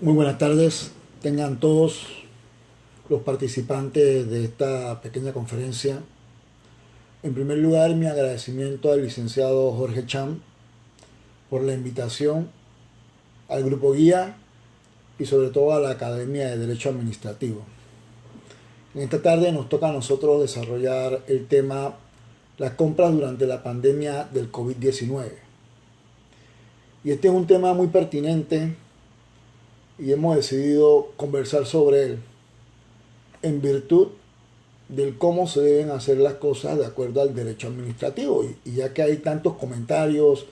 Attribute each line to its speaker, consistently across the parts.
Speaker 1: Muy buenas tardes, tengan todos los participantes de esta pequeña conferencia. En primer lugar, mi agradecimiento al licenciado Jorge Cham por la invitación, al Grupo Guía y sobre todo a la Academia de Derecho Administrativo. En esta tarde nos toca a nosotros desarrollar el tema las compras durante la pandemia del COVID-19. Y este es un tema muy pertinente y hemos decidido conversar sobre él en virtud del cómo se deben hacer las cosas de acuerdo al derecho administrativo. Y ya que hay tantos comentarios,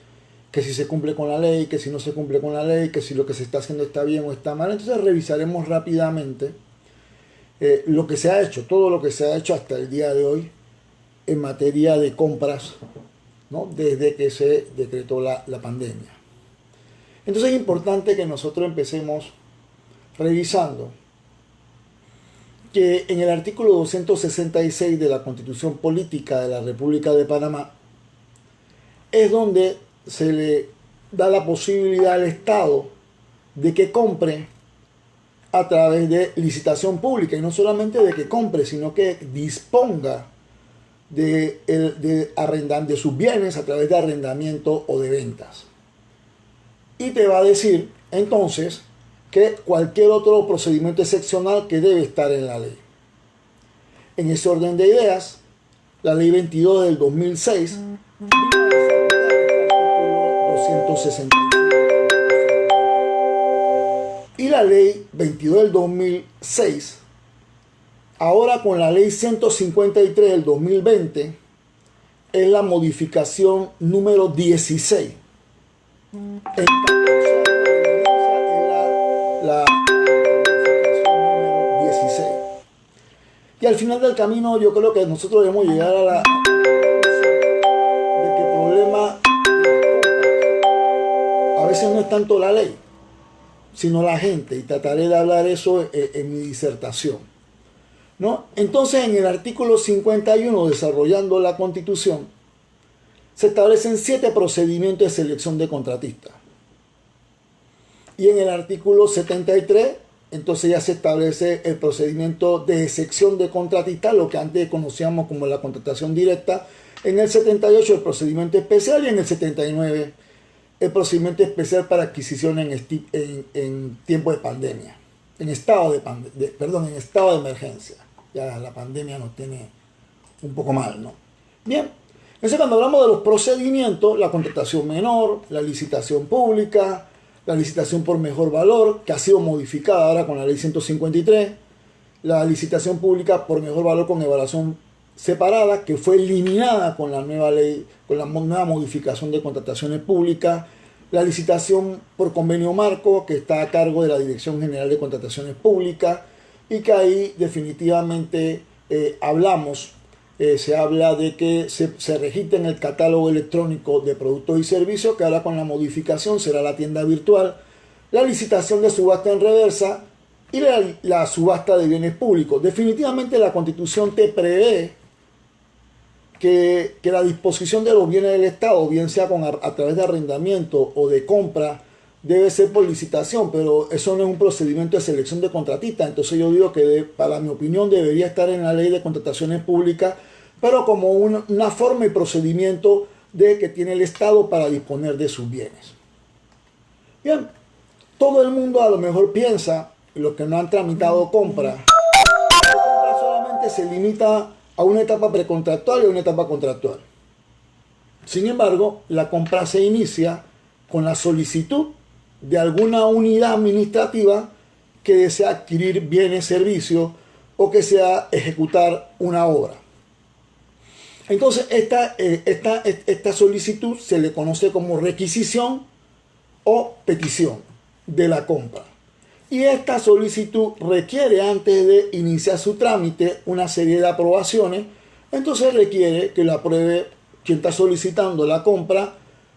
Speaker 1: que si se cumple con la ley, que si no se cumple con la ley, que si lo que se está haciendo está bien o está mal, entonces revisaremos rápidamente lo que se ha hecho, todo lo que se ha hecho hasta el día de hoy en materia de compras, ¿no? Desde que se decretó la pandemia. Entonces es importante que nosotros empecemos revisando que en el artículo 266 de la Constitución Política de la República de Panamá es donde se le da la posibilidad al Estado de que compre a través de licitación pública, y no solamente de que compre, sino que disponga de sus bienes a través de arrendamiento o de ventas. Y te va a decir entonces que cualquier otro procedimiento excepcional que debe estar en la ley. En ese orden de ideas, la ley 22 del 2006 vino a desarrollar el artículo 265 y la ley 22 del 2006, ahora con la ley 153 del 2020, es la modificación número 16. En la modificación número 16. Y al final del camino yo creo que nosotros debemos llegar a la conclusión de que el problema a veces no es tanto la ley, sino la gente, y trataré de hablar eso en mi disertación, ¿no? Entonces, en el artículo 51, desarrollando la Constitución, se establecen 7 procedimientos de selección de contratistas. Y en el artículo 73, entonces ya se establece el procedimiento de excepción de contratistas, lo que antes conocíamos como la contratación directa. En el 78, el procedimiento especial, y en el 79, el procedimiento especial para adquisición en tiempo de pandemia, en estado en estado de emergencia. Ya la pandemia nos tiene un poco mal, ¿no? Bien, entonces cuando hablamos de los procedimientos, la contratación menor, la licitación pública, la licitación por mejor valor, que ha sido modificada ahora con la ley 153, la licitación pública por mejor valor con evaluación separada, que fue eliminada con la nueva ley, con la nueva modificación de contrataciones públicas, la licitación por convenio marco, que está a cargo de la Dirección General de Contrataciones Públicas, y que ahí definitivamente se habla de que se registre en el catálogo electrónico de productos y servicios, que ahora con la modificación será la tienda virtual, la licitación de subasta en reversa y la subasta de bienes públicos. Definitivamente la Constitución te prevé que la disposición de los bienes del Estado, bien sea a través de arrendamiento o de compra, debe ser por licitación, pero eso no es un procedimiento de selección de contratistas. Entonces yo digo que para mi opinión debería estar en la ley de contrataciones públicas, pero como una forma y procedimiento que tiene el Estado para disponer de sus bienes. Bien, todo el mundo a lo mejor piensa, los que no han tramitado compra, la compra solamente se limita a una etapa precontractual y a una etapa contractual. Sin embargo, la compra se inicia con la solicitud de alguna unidad administrativa que desea adquirir bienes, servicios o que desea ejecutar una obra. Entonces, esta solicitud se le conoce como requisición o petición de la compra. Y esta solicitud requiere, antes de iniciar su trámite, una serie de aprobaciones. Entonces requiere que la apruebe quien está solicitando la compra,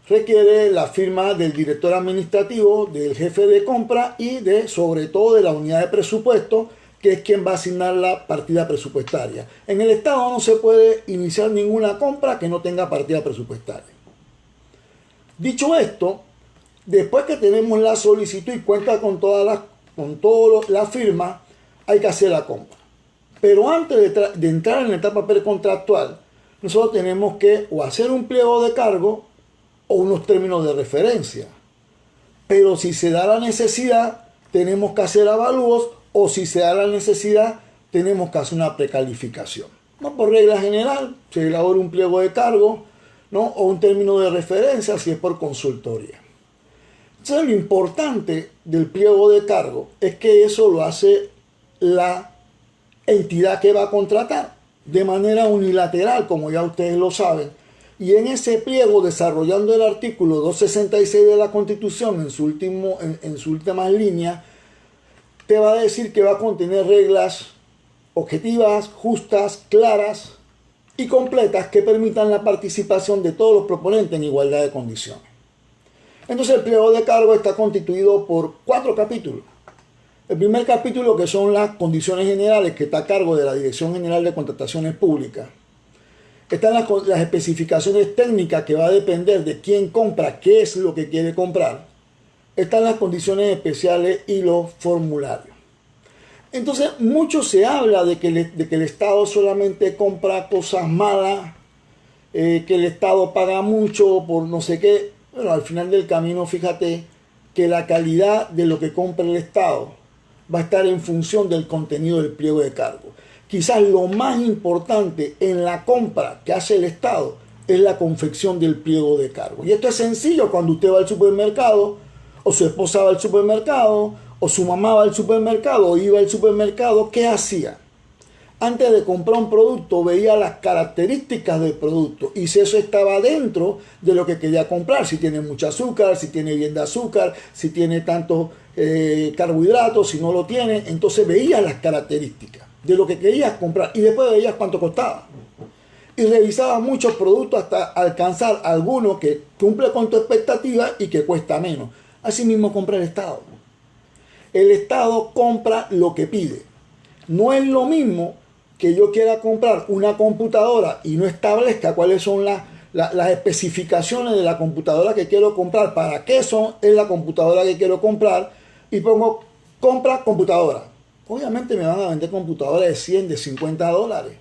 Speaker 1: requiere la firma del director administrativo, del jefe de compra y sobre todo de la unidad de presupuesto, que es quien va a asignar la partida presupuestaria. En el Estado no se puede iniciar ninguna compra que no tenga partida presupuestaria. Dicho esto, después que tenemos la solicitud y cuenta con todas las con toda la firma, hay que hacer la compra. Pero antes de entrar en la etapa precontractual, nosotros tenemos que o hacer un pliego de cargo o unos términos de referencia. Pero si se da la necesidad, tenemos que hacer avalúos, o si se da la necesidad, tenemos que hacer una precalificación. No, por regla general, se elabora un pliego de cargo, ¿no? O un término de referencia si es por consultoría. Entonces, lo importante del pliego de cargo es que eso lo hace la entidad que va a contratar de manera unilateral, como ya ustedes lo saben. Y en ese pliego, desarrollando el artículo 266 de la Constitución en su última línea, te va a decir que va a contener reglas objetivas, justas, claras y completas que permitan la participación de todos los proponentes en igualdad de condiciones. Entonces, el pliego de cargo está constituido por 4 capítulos. El primer capítulo, que son las condiciones generales, que está a cargo de la Dirección General de Contrataciones Públicas. Están las especificaciones técnicas, que va a depender de quién compra, qué es lo que quiere comprar. Están las condiciones especiales y los formularios. Entonces, mucho se habla de que el Estado solamente compra cosas malas, que el Estado paga mucho por no sé qué. Bueno, al final del camino, fíjate que la calidad de lo que compra el Estado va a estar en función del contenido del pliego de cargo. Quizás lo más importante en la compra que hace el Estado es la confección del pliego de cargo. Y esto es sencillo cuando usted va al supermercado, o su esposa va al supermercado, o su mamá va al supermercado, o iba al supermercado. ¿Qué hacía? Antes de comprar un producto, veía las características del producto y si eso estaba dentro de lo que quería comprar, si tiene mucho azúcar, si tiene bien de azúcar, si tiene tantos carbohidratos, si no lo tiene. Entonces veías las características de lo que querías comprar y después veías cuánto costaba. Y revisabas muchos productos hasta alcanzar alguno que cumple con tu expectativa y que cuesta menos. Así mismo compra el Estado. El Estado compra lo que pide. No es lo mismo que yo quiera comprar una computadora y no establezca cuáles son las especificaciones de la computadora que quiero comprar, para qué es la computadora que quiero comprar, y pongo compra computadora. Obviamente me van a vender computadoras de 100, de 50 dólares,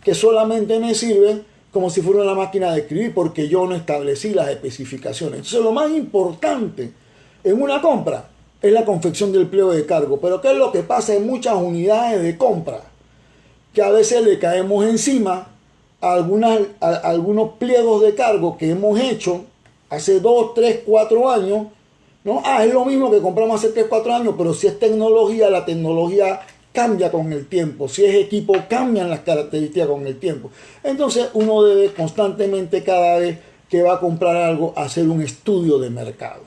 Speaker 1: que solamente me sirven como si fuera una máquina de escribir, porque yo no establecí las especificaciones. Entonces, lo más importante en una compra es la confección del pliego de cargo. Pero ¿qué es lo que pasa en muchas unidades de compra? Que a veces le caemos encima a algunos pliegos de cargo que hemos hecho hace 2, 3, 4 años, ¿no? Es lo mismo que compramos hace 3, 4 años, pero si es tecnología, la tecnología cambia con el tiempo. Si es equipo, cambian las características con el tiempo. Entonces uno debe constantemente, cada vez que va a comprar algo, hacer un estudio de mercado,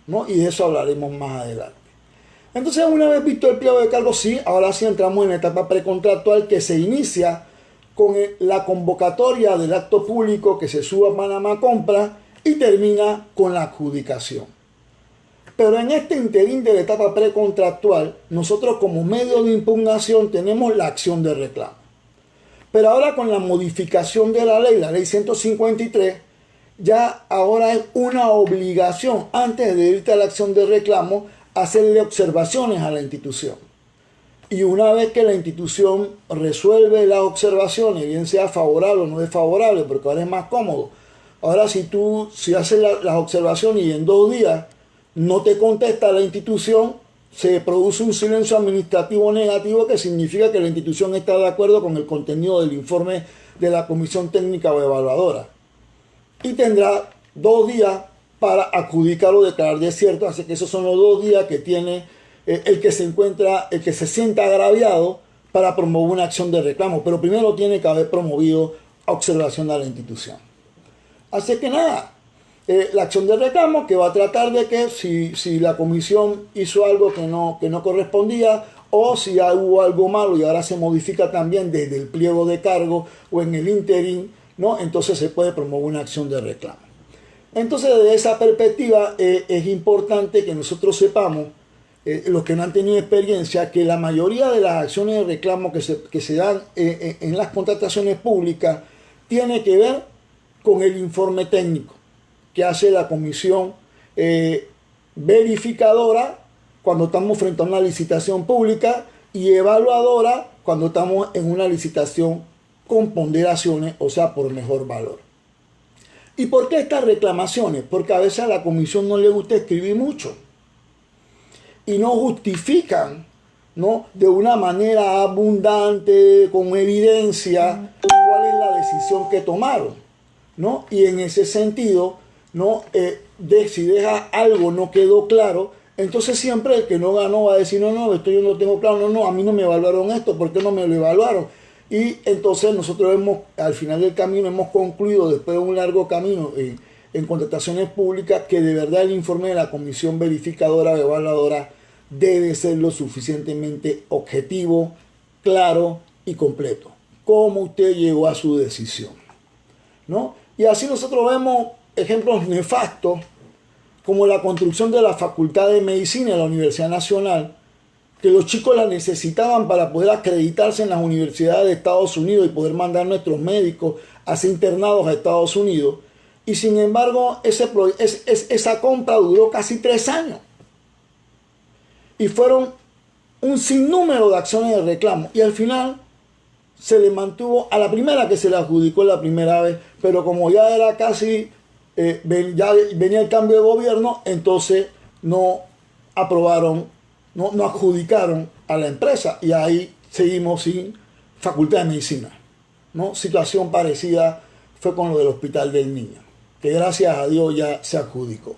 Speaker 1: ¿no? Y de eso hablaremos más adelante. Entonces, una vez visto el pliego de cargo, sí, ahora sí entramos en la etapa precontractual, que se inicia con la convocatoria del acto público que se suba a Panamá Compra y termina con la adjudicación. Pero en este interín de la etapa precontractual, nosotros como medio de impugnación tenemos la acción de reclamo. Pero ahora, con la modificación de la ley 153, ya ahora es una obligación, antes de irte a la acción de reclamo, hacerle observaciones a la institución. Y una vez que la institución resuelve las observaciones, bien sea favorable o no desfavorable, porque ahora es más cómodo. Ahora, si haces las observaciones y en 2 días no te contesta la institución, se produce un silencio administrativo negativo, que significa que la institución está de acuerdo con el contenido del informe de la comisión técnica o evaluadora. Y tendrá 2 días para adjudicar o declarar desierto. Así que esos son los 2 días que tiene el que se sienta agraviado para promover una acción de reclamo. Pero primero tiene que haber promovido observación a la institución. Así que nada, la acción de reclamo, que va a tratar de que si la comisión hizo algo que no correspondía, o si hubo algo malo y ahora se modifica también desde el pliego de cargo o en el interín, ¿no? Entonces se puede promover una acción de reclamo. Entonces, desde esa perspectiva, es importante que nosotros sepamos, los que no han tenido experiencia, que la mayoría de las acciones de reclamo que se dan en las contrataciones públicas tiene que ver con el informe técnico que hace la comisión verificadora cuando estamos frente a una licitación pública y evaluadora cuando estamos en una licitación con ponderaciones, o sea, por mejor valor. ¿Y por qué estas reclamaciones? Porque a veces a la comisión no le gusta escribir mucho y no justifican, ¿no?, de una manera abundante, con evidencia, cuál es la decisión que tomaron, ¿no? Y en ese sentido, ¿no?, si deja algo no quedó claro, entonces siempre el que no ganó va a decir, no, esto yo no lo tengo claro, no, a mí no me evaluaron esto, ¿por qué no me lo evaluaron? Y entonces nosotros al final del camino hemos concluido, después de un largo camino en contrataciones públicas, que de verdad el informe de la comisión verificadora o evaluadora debe ser lo suficientemente objetivo, claro y completo. ¿Cómo usted llegó a su decisión?, ¿no? Y así nosotros vemos ejemplos nefastos, como la construcción de la Facultad de Medicina de la Universidad Nacional, que los chicos la necesitaban para poder acreditarse en las universidades de Estados Unidos y poder mandar a nuestros médicos a ser internados a Estados Unidos. Y sin embargo, esa compra duró casi 3 años. Y fueron un sinnúmero de acciones de reclamo. Y al final se le mantuvo a la primera que se le adjudicó la primera vez, pero como ya era casi, ya venía el cambio de gobierno, entonces no aprobaron, no adjudicaron a la empresa y ahí seguimos sin Facultad de Medicina, ¿no? Situación parecida fue con lo del Hospital del Niño, que gracias a Dios ya se adjudicó.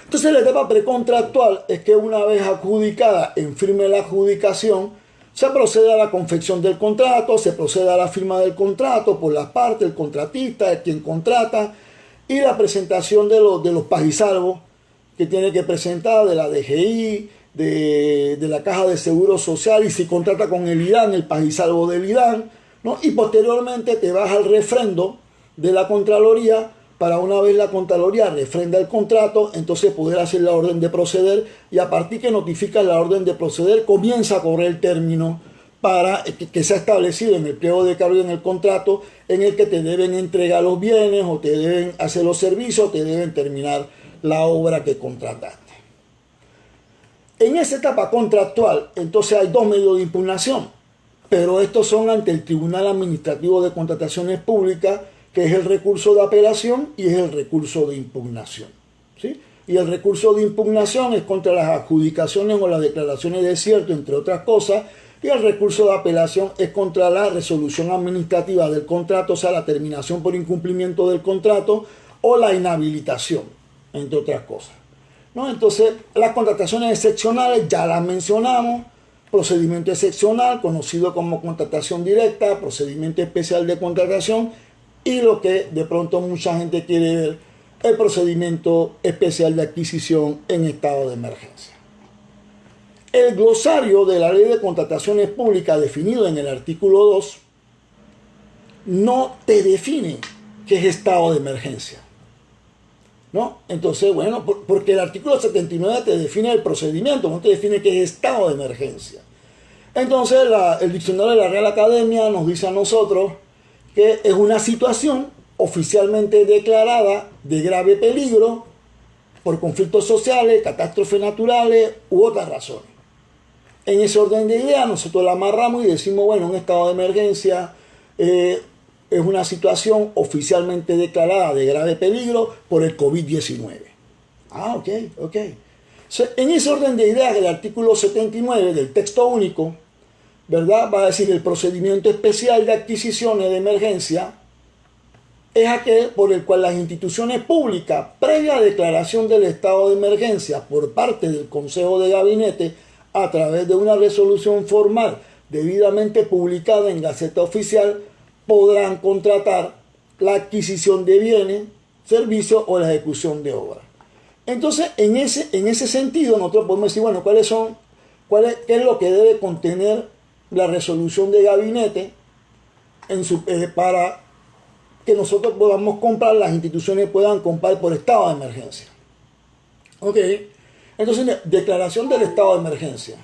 Speaker 1: Entonces la etapa precontractual es que una vez adjudicada, en firme la adjudicación, se procede a la confección del contrato, se procede a la firma del contrato por la parte, el contratista, el quien contrata, y la presentación de los pagisalvos que tiene que presentar de la DGI, de la Caja de Seguro Social, y si contrata con el IDAN, el pagisalvo del IDAN, ¿no? Y posteriormente te vas al refrendo de la Contraloría, para una vez la Contraloría refrenda el contrato, entonces poder hacer la orden de proceder, y a partir que notificas la orden de proceder, comienza a correr el término para que se ha establecido en el pliego de cargo y en el contrato, en el que te deben entregar los bienes, o te deben hacer los servicios, o te deben terminar la obra que contrataste. En esa etapa contractual, entonces hay 2 medios de impugnación, pero estos son ante el Tribunal Administrativo de Contrataciones Públicas, que es el recurso de apelación y es el recurso de impugnación, ¿sí? Y el recurso de impugnación es contra las adjudicaciones o las declaraciones de desierto, entre otras cosas, y el recurso de apelación es contra la resolución administrativa del contrato, o sea, la terminación por incumplimiento del contrato o la inhabilitación, entre otras cosas, ¿no? Entonces, las contrataciones excepcionales ya las mencionamos: procedimiento excepcional, conocido como contratación directa, procedimiento especial de contratación, y lo que de pronto mucha gente quiere ver, el procedimiento especial de adquisición en estado de emergencia. El glosario de la Ley de Contrataciones Públicas, definido en el artículo 2, no te define qué es estado de emergencia, ¿no? Entonces, bueno, porque el artículo 79 te define el procedimiento, no te define qué es estado de emergencia. Entonces, el diccionario de la Real Academia nos dice a nosotros que es una situación oficialmente declarada de grave peligro por conflictos sociales, catástrofes naturales u otras razones. En ese orden de ideas nosotros la amarramos y decimos, bueno, un estado de emergencia es una situación oficialmente declarada de grave peligro por el COVID-19. Ah, ok. En ese orden de ideas, el artículo 79 del texto único, ¿verdad?, va a decir: el procedimiento especial de adquisiciones de emergencia es aquel por el cual las instituciones públicas, previa declaración del estado de emergencia por parte del Consejo de Gabinete, a través de una resolución formal debidamente publicada en Gaceta Oficial, podrán contratar la adquisición de bienes, servicios o la ejecución de obras. Entonces, en ese sentido, nosotros podemos decir, bueno, ¿qué es lo que debe contener la resolución de gabinete para que nosotros podamos comprar, las instituciones puedan comprar por estado de emergencia? Ok, entonces, declaración del estado de emergencia.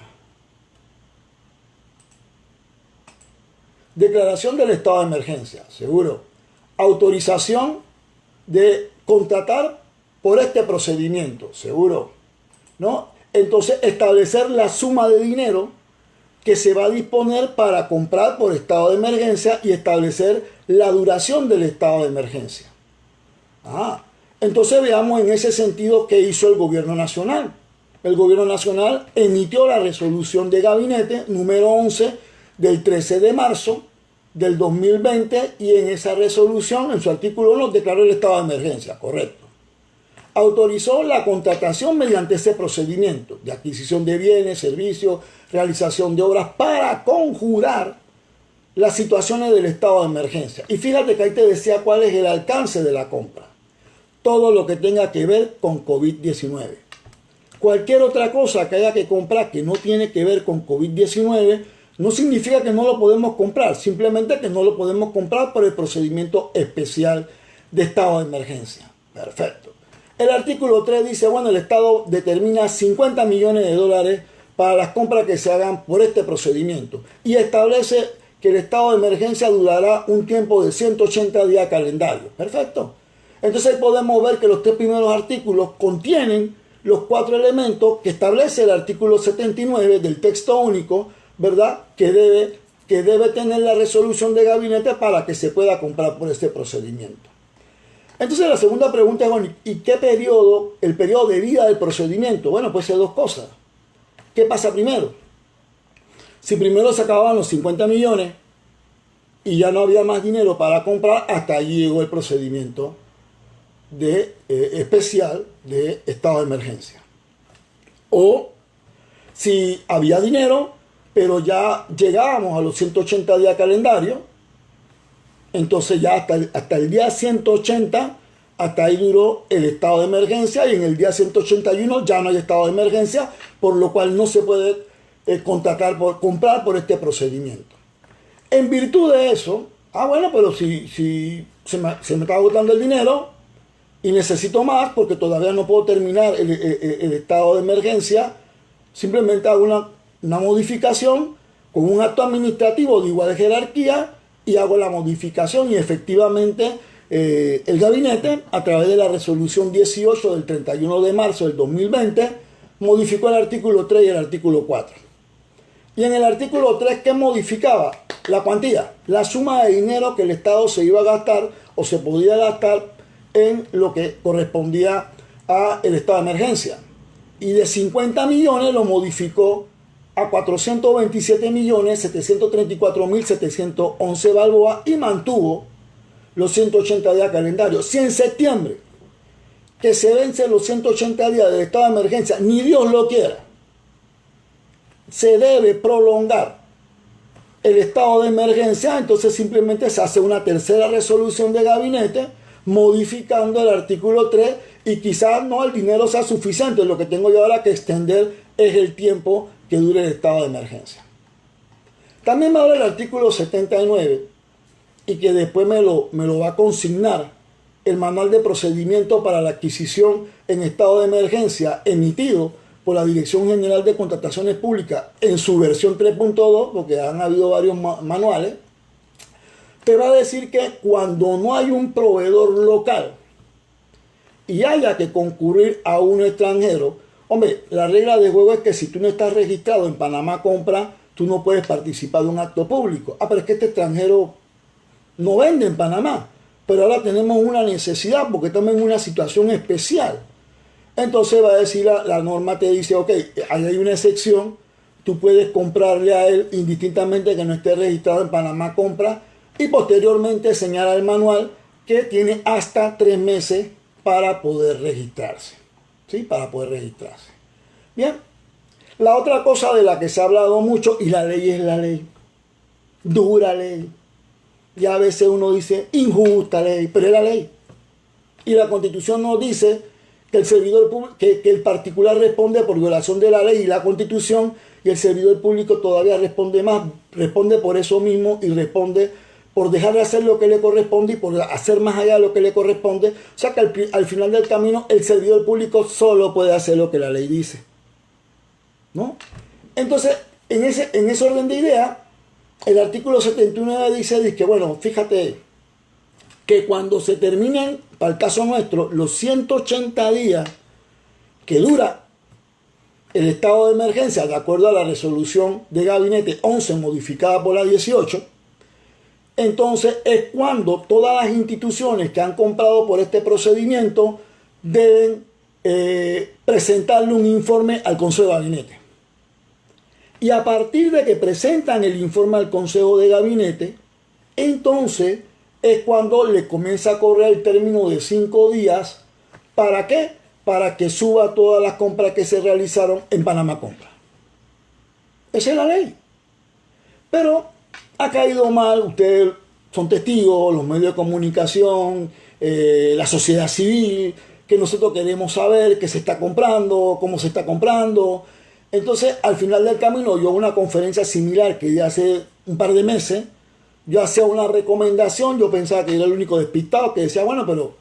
Speaker 1: Declaración del estado de emergencia, seguro. Autorización de contratar por este procedimiento, seguro, ¿no? entonces establecer la suma de dinero que se va a disponer para comprar por estado de emergencia y establecer la duración del estado de emergencia. Entonces veamos en ese sentido qué hizo el gobierno nacional. El gobierno nacional emitió la resolución de gabinete número 11 del 13 de marzo del 2020 y en esa resolución, en su artículo 1, declaró el estado de emergencia, correcto. Autorizó la contratación mediante ese procedimiento de adquisición de bienes, servicios, realización de obras para conjurar las situaciones del estado de emergencia. Y fíjate que ahí te decía cuál es el alcance de la compra. Todo lo que tenga que ver con COVID-19. Cualquier otra cosa que haya que comprar que no tiene que ver con COVID-19 no significa que no lo podemos comprar, simplemente que no lo podemos comprar por el procedimiento especial de estado de emergencia. Perfecto. El artículo 3 dice, bueno, el Estado determina 50 millones de dólares para las compras que se hagan por este procedimiento y establece que el estado de emergencia durará un tiempo de 180 días calendario. Perfecto. Entonces ahí podemos ver que los 3 primeros artículos contienen los 4 elementos que establece el artículo 79 del texto único, ¿verdad? Que debe tener la resolución de gabinete para que se pueda comprar por este procedimiento. Entonces la segunda pregunta es, bueno, ¿y qué periodo, el periodo de vida del procedimiento? Bueno, puede ser 2 cosas. ¿Qué pasa primero? Si primero se acababan los 50 millones y ya no había más dinero para comprar, hasta allí llegó el procedimiento especial de estado de emergencia. O si había dinero, pero ya llegábamos a los 180 días calendario, entonces ya hasta el día 180, hasta ahí duró el estado de emergencia y en el día 181 ya no hay estado de emergencia, por lo cual no se puede comprar por este procedimiento. En virtud de eso, bueno, pero si se me está agotando el dinero y necesito más porque todavía no puedo terminar el estado de emergencia, simplemente hago una modificación con un acto administrativo de igual jerarquía y hago la modificación y efectivamente el gabinete, a través de la resolución 18 del 31 de marzo del 2020, modificó el artículo 3 y el artículo 4. Y en el artículo 3, ¿qué modificaba? La cuantía, la suma de dinero que el Estado se iba a gastar o se podía gastar en lo que correspondía al estado de emergencia. Y de 50 millones lo modificó a 427.734.711 balboas y mantuvo los 180 días calendarios. Si en septiembre, que se vencen los 180 días del estado de emergencia, ni Dios lo quiera, se debe prolongar el estado de emergencia, entonces simplemente se hace una tercera resolución de gabinete modificando el artículo 3 y quizás no el dinero sea suficiente. Lo que tengo yo ahora que extender es el tiempo que dure el estado de emergencia. También me habla el artículo 79 y que después me lo va a consignar el manual de procedimiento para la adquisición en estado de emergencia emitido por la Dirección General de Contrataciones Públicas en su versión 3.2, porque han habido varios manuales. Te va a decir que cuando no hay un proveedor local y haya que concurrir a uno extranjero, hombre, la regla de juego es que si tú no estás registrado en Panamá Compra, tú no puedes participar de un acto público. Pero es que este extranjero no vende en Panamá, pero ahora tenemos una necesidad porque estamos en una situación especial. Entonces va a decir la norma, te dice, ok, ahí hay una excepción, tú puedes comprarle a él indistintamente que no esté registrado en Panamá Compra, y posteriormente señala el manual que tiene hasta 3 meses para poder registrarse. ¿Sí? Para poder registrarse. Bien. La otra cosa de la que se ha hablado mucho, y la ley es la ley, dura ley, y a veces uno dice injusta ley, pero es la ley. Y la Constitución nos dice que el servidor público, que el particular responde por violación de la ley y la Constitución, y el servidor público todavía responde más, responde por eso mismo y responde por dejar de hacer lo que le corresponde y por hacer más allá de lo que le corresponde. O sea que al final del camino el servidor público solo puede hacer lo que la ley dice, ¿no? Entonces, en ese orden de idea, el artículo 79 dice que, bueno, fíjate que cuando se terminen, para el caso nuestro, los 180 días que dura el estado de emergencia, de acuerdo a la resolución de gabinete 11 modificada por la 18, entonces es cuando todas las instituciones que han comprado por este procedimiento deben presentarle un informe al Consejo de Gabinete. Y a partir de que presentan el informe al Consejo de Gabinete, entonces es cuando le comienza a correr el término de 5 días. ¿Para qué? Para que suba todas las compras que se realizaron en Panamá Compra. Esa es la ley. Pero ha caído mal, ustedes son testigos, los medios de comunicación, la sociedad civil, que nosotros queremos saber qué se está comprando, cómo se está comprando. Entonces, al final del camino, yo una conferencia similar que ya hace un par de meses, yo hacía una recomendación, yo pensaba que era el único despistado que decía, bueno, pero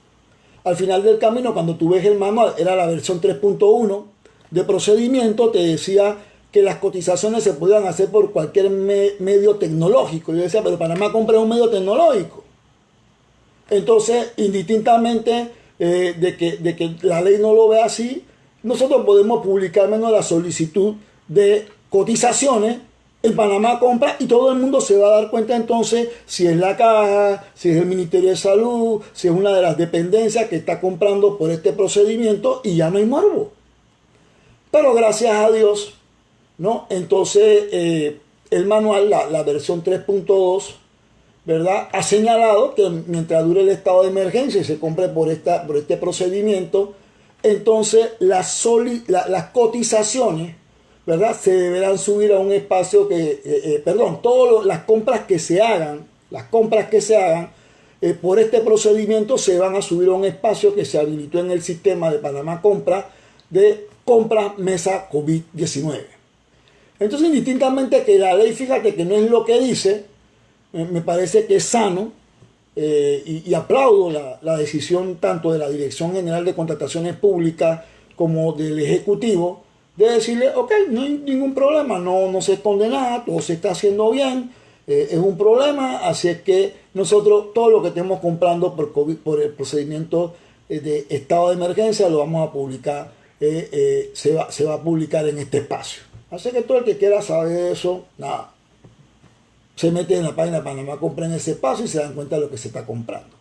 Speaker 1: al final del camino, cuando tú ves el manual, era la versión 3.1 de procedimiento, te decía que las cotizaciones se podían hacer por cualquier medio tecnológico. Yo decía, pero Panamá Compra un medio tecnológico. Entonces, indistintamente de que la ley no lo ve así, nosotros podemos publicar menos la solicitud de cotizaciones en Panamá Compra y todo el mundo se va a dar cuenta entonces si es la caja, si es el Ministerio de Salud, si es una de las dependencias que está comprando por este procedimiento y ya no hay morbo. Pero gracias a Dios, ¿no? Entonces el manual, la versión 3.2, ¿verdad?, ha señalado que mientras dure el estado de emergencia y se compre por este procedimiento, entonces las cotizaciones, ¿verdad?, se deberán subir a un espacio que, todas las compras que se hagan, por este procedimiento se van a subir a un espacio que se habilitó en el sistema de Panamá Compra de compras mesa COVID-19. Entonces, indistintamente que la ley, fíjate que no es lo que dice, me parece que es sano y aplaudo la decisión tanto de la Dirección General de Contrataciones Públicas como del Ejecutivo de decirle, ok, no hay ningún problema, no se esconde nada, todo se está haciendo bien, es un problema, así es que nosotros todo lo que estemos comprando por COVID, por el procedimiento de estado de emergencia lo vamos a publicar, se va a publicar en este espacio. Así que todo el que quiera saber eso, nada, se mete en la página de Panamá Compra en ese espacio y se dan cuenta de lo que se está comprando.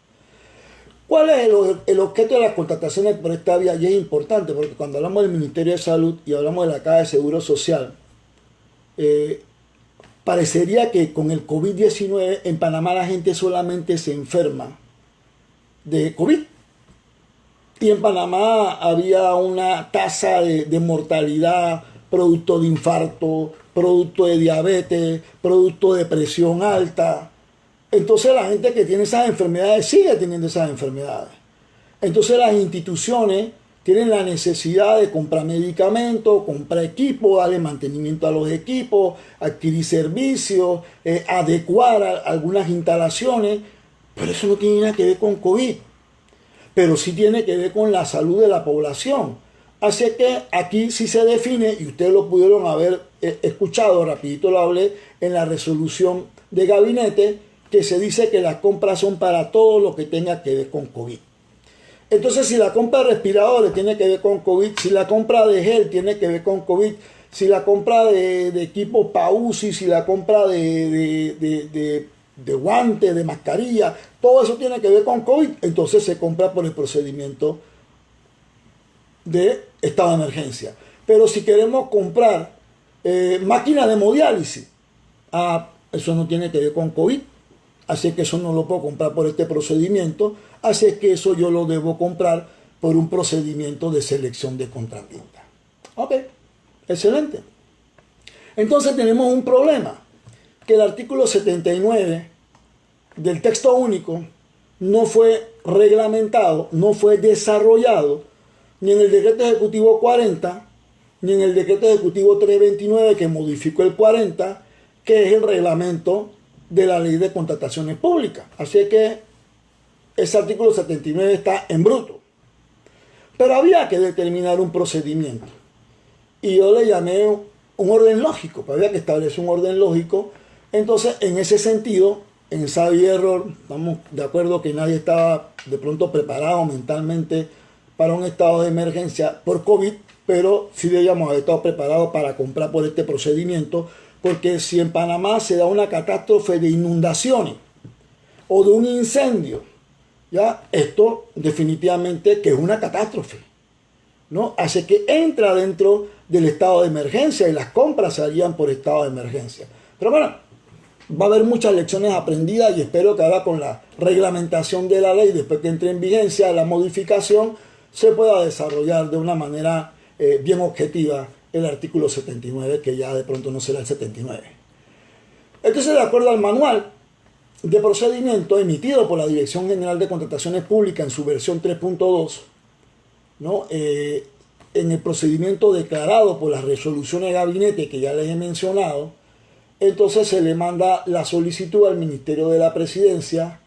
Speaker 1: ¿Cuál es el objeto de las contrataciones por esta vía? Y es importante porque cuando hablamos del Ministerio de Salud y hablamos de la Caja de Seguro Social, parecería que con el COVID-19 en Panamá la gente solamente se enferma de COVID. Y en Panamá había una tasa de mortalidad producto de infarto, producto de diabetes, producto de presión alta. Entonces la gente que tiene esas enfermedades sigue teniendo esas enfermedades. Entonces las instituciones tienen la necesidad de comprar medicamentos, comprar equipos, darle mantenimiento a los equipos, adquirir servicios, adecuar algunas instalaciones, pero eso no tiene nada que ver con COVID, pero sí tiene que ver con la salud de la población. Así que aquí sí se define, y ustedes lo pudieron haber escuchado, rapidito lo hablé, en la resolución de gabinete, que se dice que las compras son para todo lo que tenga que ver con COVID. Entonces, si la compra de respiradores tiene que ver con COVID, si la compra de gel tiene que ver con COVID, si la compra de equipos para UCI, si la compra de guantes, de mascarilla, todo eso tiene que ver con COVID, entonces se compra por el procedimiento de estado de emergencia. Pero si queremos comprar máquinas de hemodiálisis, eso no tiene que ver con COVID, así que eso no lo puedo comprar por este procedimiento, así que eso yo lo debo comprar por un procedimiento de selección de contratista. Ok, excelente. Entonces tenemos un problema, que el artículo 79 del texto único no fue reglamentado, no fue desarrollado ni en el decreto ejecutivo 40, ni en el decreto ejecutivo 329 que modificó el 40, que es el reglamento de la ley de contrataciones públicas. Así que ese artículo 79 está en bruto. Pero había que determinar un procedimiento. Y yo le llamé un orden lógico, pero había que establecer un orden lógico. Entonces, en ese sentido, ensayo y error, estamos de acuerdo que nadie estaba de pronto preparado mentalmente para un estado de emergencia por COVID, pero sí debíamos haber estado preparados para comprar por este procedimiento, porque si en Panamá se da una catástrofe de inundaciones o de un incendio, ya esto definitivamente que es una catástrofe, ¿no? Así que entra dentro del estado de emergencia y las compras se harían por estado de emergencia. Pero bueno, va a haber muchas lecciones aprendidas y espero que ahora con la reglamentación de la ley, después que entre en vigencia la modificación, se pueda desarrollar de una manera bien objetiva el artículo 79, que ya de pronto no será el 79. Entonces, de acuerdo al manual de procedimiento emitido por la Dirección General de Contrataciones Públicas en su versión 3.2, ¿no? En el procedimiento declarado por las resoluciones de gabinete que ya les he mencionado, entonces se le manda la solicitud al Ministerio de la Presidencia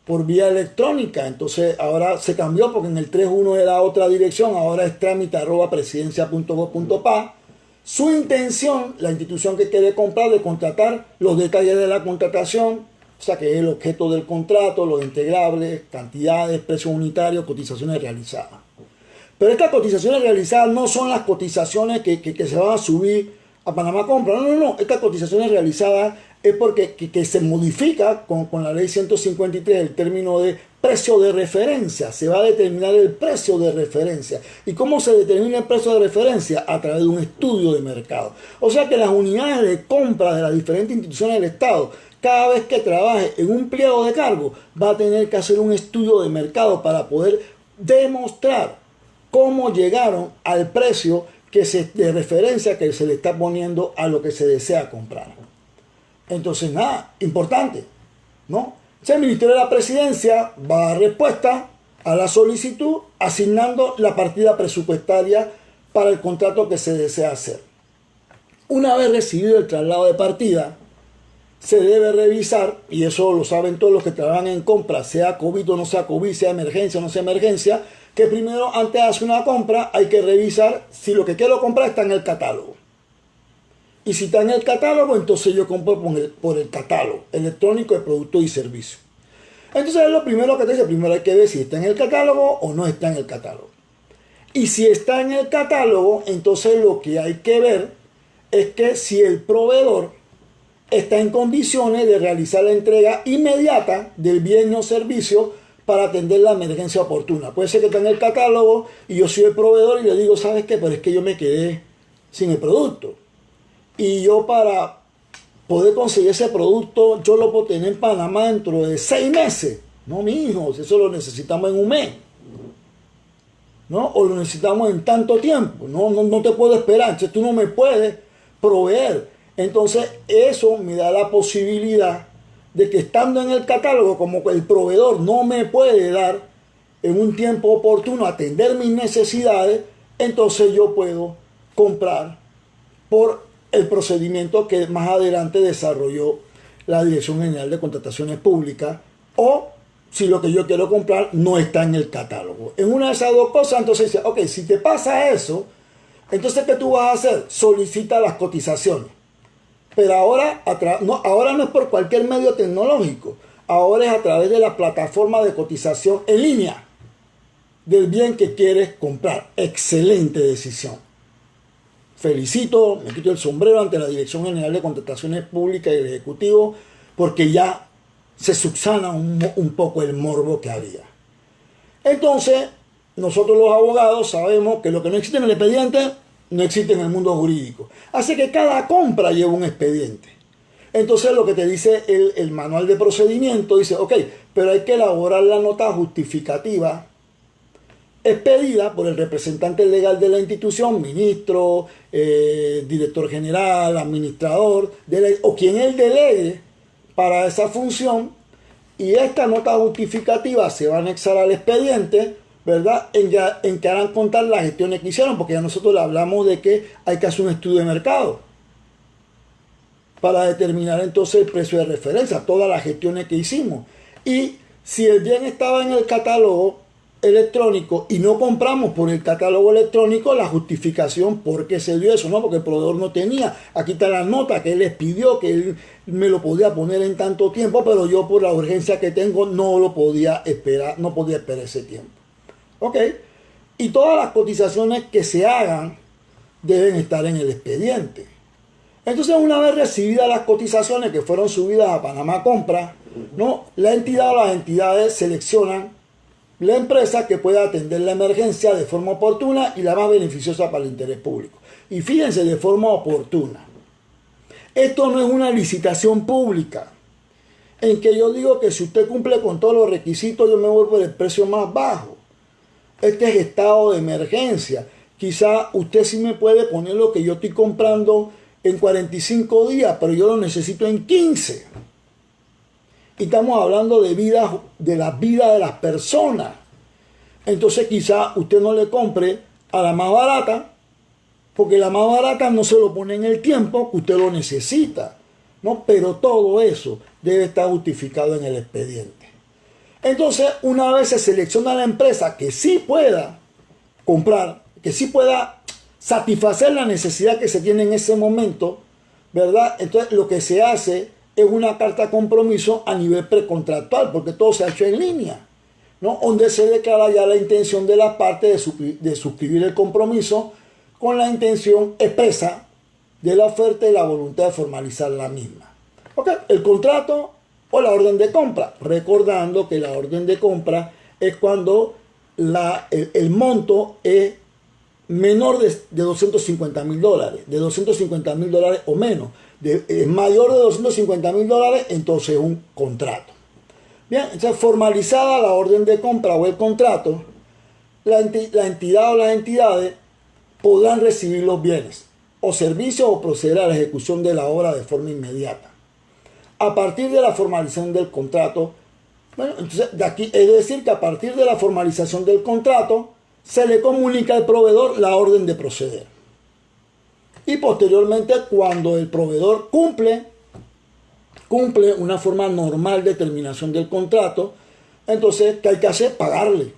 Speaker 1: por vía electrónica. Entonces ahora se cambió porque en el 3.1 era otra dirección, ahora es trámite@presidencia.gov.pa. Su intención, la institución que quiere comprar, de contratar, los detalles de la contratación, o sea que es el objeto del contrato, los integrables, cantidades, precios unitarios, cotizaciones realizadas. Pero estas cotizaciones realizadas no son las cotizaciones que se van a subir a Panamá Compra. No. Estas cotizaciones realizadas es porque que se modifica con la ley 153 el término de precio de referencia. Se va a determinar el precio de referencia. ¿Y cómo se determina el precio de referencia? A través de un estudio de mercado. O sea que las unidades de compra de las diferentes instituciones del Estado, cada vez que trabaje en un pliego de cargo, va a tener que hacer un estudio de mercado para poder demostrar cómo llegaron al precio de referencia que se le está poniendo a lo que se desea comprar. Entonces, nada, importante, ¿no? El Ministerio de la Presidencia va a dar respuesta a la solicitud asignando la partida presupuestaria para el contrato que se desea hacer. Una vez recibido el traslado de partida, se debe revisar, y eso lo saben todos los que trabajan en compra, sea COVID o no sea COVID, sea emergencia o no sea emergencia, que primero, antes de hacer una compra, hay que revisar si lo que quiero comprar está en el catálogo. Y si está en el catálogo, entonces yo compro por el catálogo electrónico de productos y servicios. Entonces es lo primero que te dice. Primero hay que ver si está en el catálogo o no está en el catálogo. Y si está en el catálogo, entonces lo que hay que ver es que si el proveedor está en condiciones de realizar la entrega inmediata del bien o servicio para atender la emergencia oportuna. Puede ser que está en el catálogo y yo soy el proveedor y le digo, ¿sabes qué? Pero es que yo me quedé sin el producto. Y yo, para poder conseguir ese producto, yo lo puedo tener en Panamá dentro de 6 meses. No, mi hijo, eso lo necesitamos en un mes, ¿no? O lo necesitamos en tanto tiempo. No te puedo esperar. Entonces tú no me puedes proveer. Entonces eso me da la posibilidad de que, estando en el catálogo, como el proveedor no me puede dar en un tiempo oportuno atender mis necesidades, entonces yo puedo comprar por el procedimiento que más adelante desarrolló la Dirección General de Contrataciones Públicas, o si lo que yo quiero comprar no está en el catálogo. En una de esas dos cosas, entonces dice, ok, si te pasa eso, entonces ¿qué tú vas a hacer? Solicita las cotizaciones. Pero ahora no es por cualquier medio tecnológico, ahora es a través de la plataforma de cotización en línea del bien que quieres comprar. Excelente decisión. Felicito, me quito el sombrero ante la Dirección General de Contrataciones Públicas y el Ejecutivo, porque ya se subsana un poco el morbo que había. Entonces, nosotros los abogados sabemos que lo que no existe en el expediente no existe en el mundo jurídico. Así que cada compra lleva un expediente. Entonces lo que te dice el manual de procedimiento, dice, ok, pero hay que elaborar la nota justificativa expedida por el representante legal de la institución, ministro, director general, administrador, o quien él delegue para esa función, y esta nota justificativa se va a anexar al expediente, ¿verdad? En que harán contar las gestiones que hicieron, porque ya nosotros le hablamos de que hay que hacer un estudio de mercado para determinar entonces el precio de referencia, todas las gestiones que hicimos. Y si el bien estaba en el catálogo electrónico y no compramos por el catálogo electrónico, la justificación por qué se dio eso, ¿no? Porque el proveedor no tenía. Aquí está la nota que él les pidió, que él me lo podía poner en tanto tiempo, pero yo, por la urgencia que tengo, no lo podía esperar, no podía esperar ese tiempo. Ok, Y todas las cotizaciones que se hagan deben estar en el expediente. Entonces, una vez recibidas las cotizaciones que fueron subidas a Panamá Compra, ¿no?, la entidad o las entidades seleccionan la empresa que pueda atender la emergencia de forma oportuna y la más beneficiosa para el interés público. Y fíjense, de forma oportuna. Esto no es una licitación pública, en que yo digo que si usted cumple con todos los requisitos, yo me voy por el precio más bajo. Este es estado de emergencia. Quizá usted sí me puede poner lo que yo estoy comprando en 45 días, pero yo lo necesito en 15. Y estamos hablando de la vida de las personas. Entonces quizá usted no le compre a la más barata, porque la más barata no se lo pone en el tiempo que usted lo necesita, ¿no? Pero todo eso debe estar justificado en el expediente. Entonces, una vez se selecciona la empresa que sí pueda comprar, que sí pueda satisfacer la necesidad que se tiene en ese momento, ¿verdad? Entonces, lo que se hace es una carta de compromiso a nivel precontractual, porque todo se ha hecho en línea, ¿no? Donde se declara ya la intención de la parte de suscribir el compromiso con la intención expresa de la oferta y la voluntad de formalizar la misma. ¿Ok? El contrato o la orden de compra, recordando que la orden de compra es cuando el monto es menor de $250,000, de $250,000 o menos. Es mayor de $250,000, entonces es un contrato. Bien, entonces formalizada la orden de compra o el contrato, la entidad o las entidades podrán recibir los bienes o servicios o proceder a la ejecución de la obra de forma inmediata. A partir de la formalización del contrato, bueno, entonces de aquí es decir que a partir de la formalización del contrato se le comunica al proveedor la orden de proceder. Y posteriormente, cuando el proveedor cumple una forma normal de terminación del contrato, entonces, ¿qué hay que hacer? Pagarle.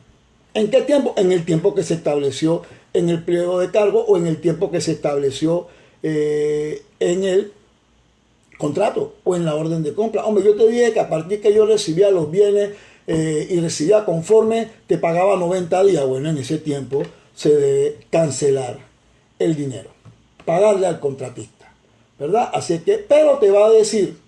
Speaker 1: ¿En qué tiempo? En el tiempo que se estableció en el pliego de cargo o en el tiempo que se estableció en el contrato o en la orden de compra. Hombre, yo te dije que a partir que yo recibía los bienes y recibía conforme, te pagaba 90 días. Bueno, en ese tiempo se debe cancelar el dinero, pagarle al contratista, ¿verdad? Así que, pero te va a decir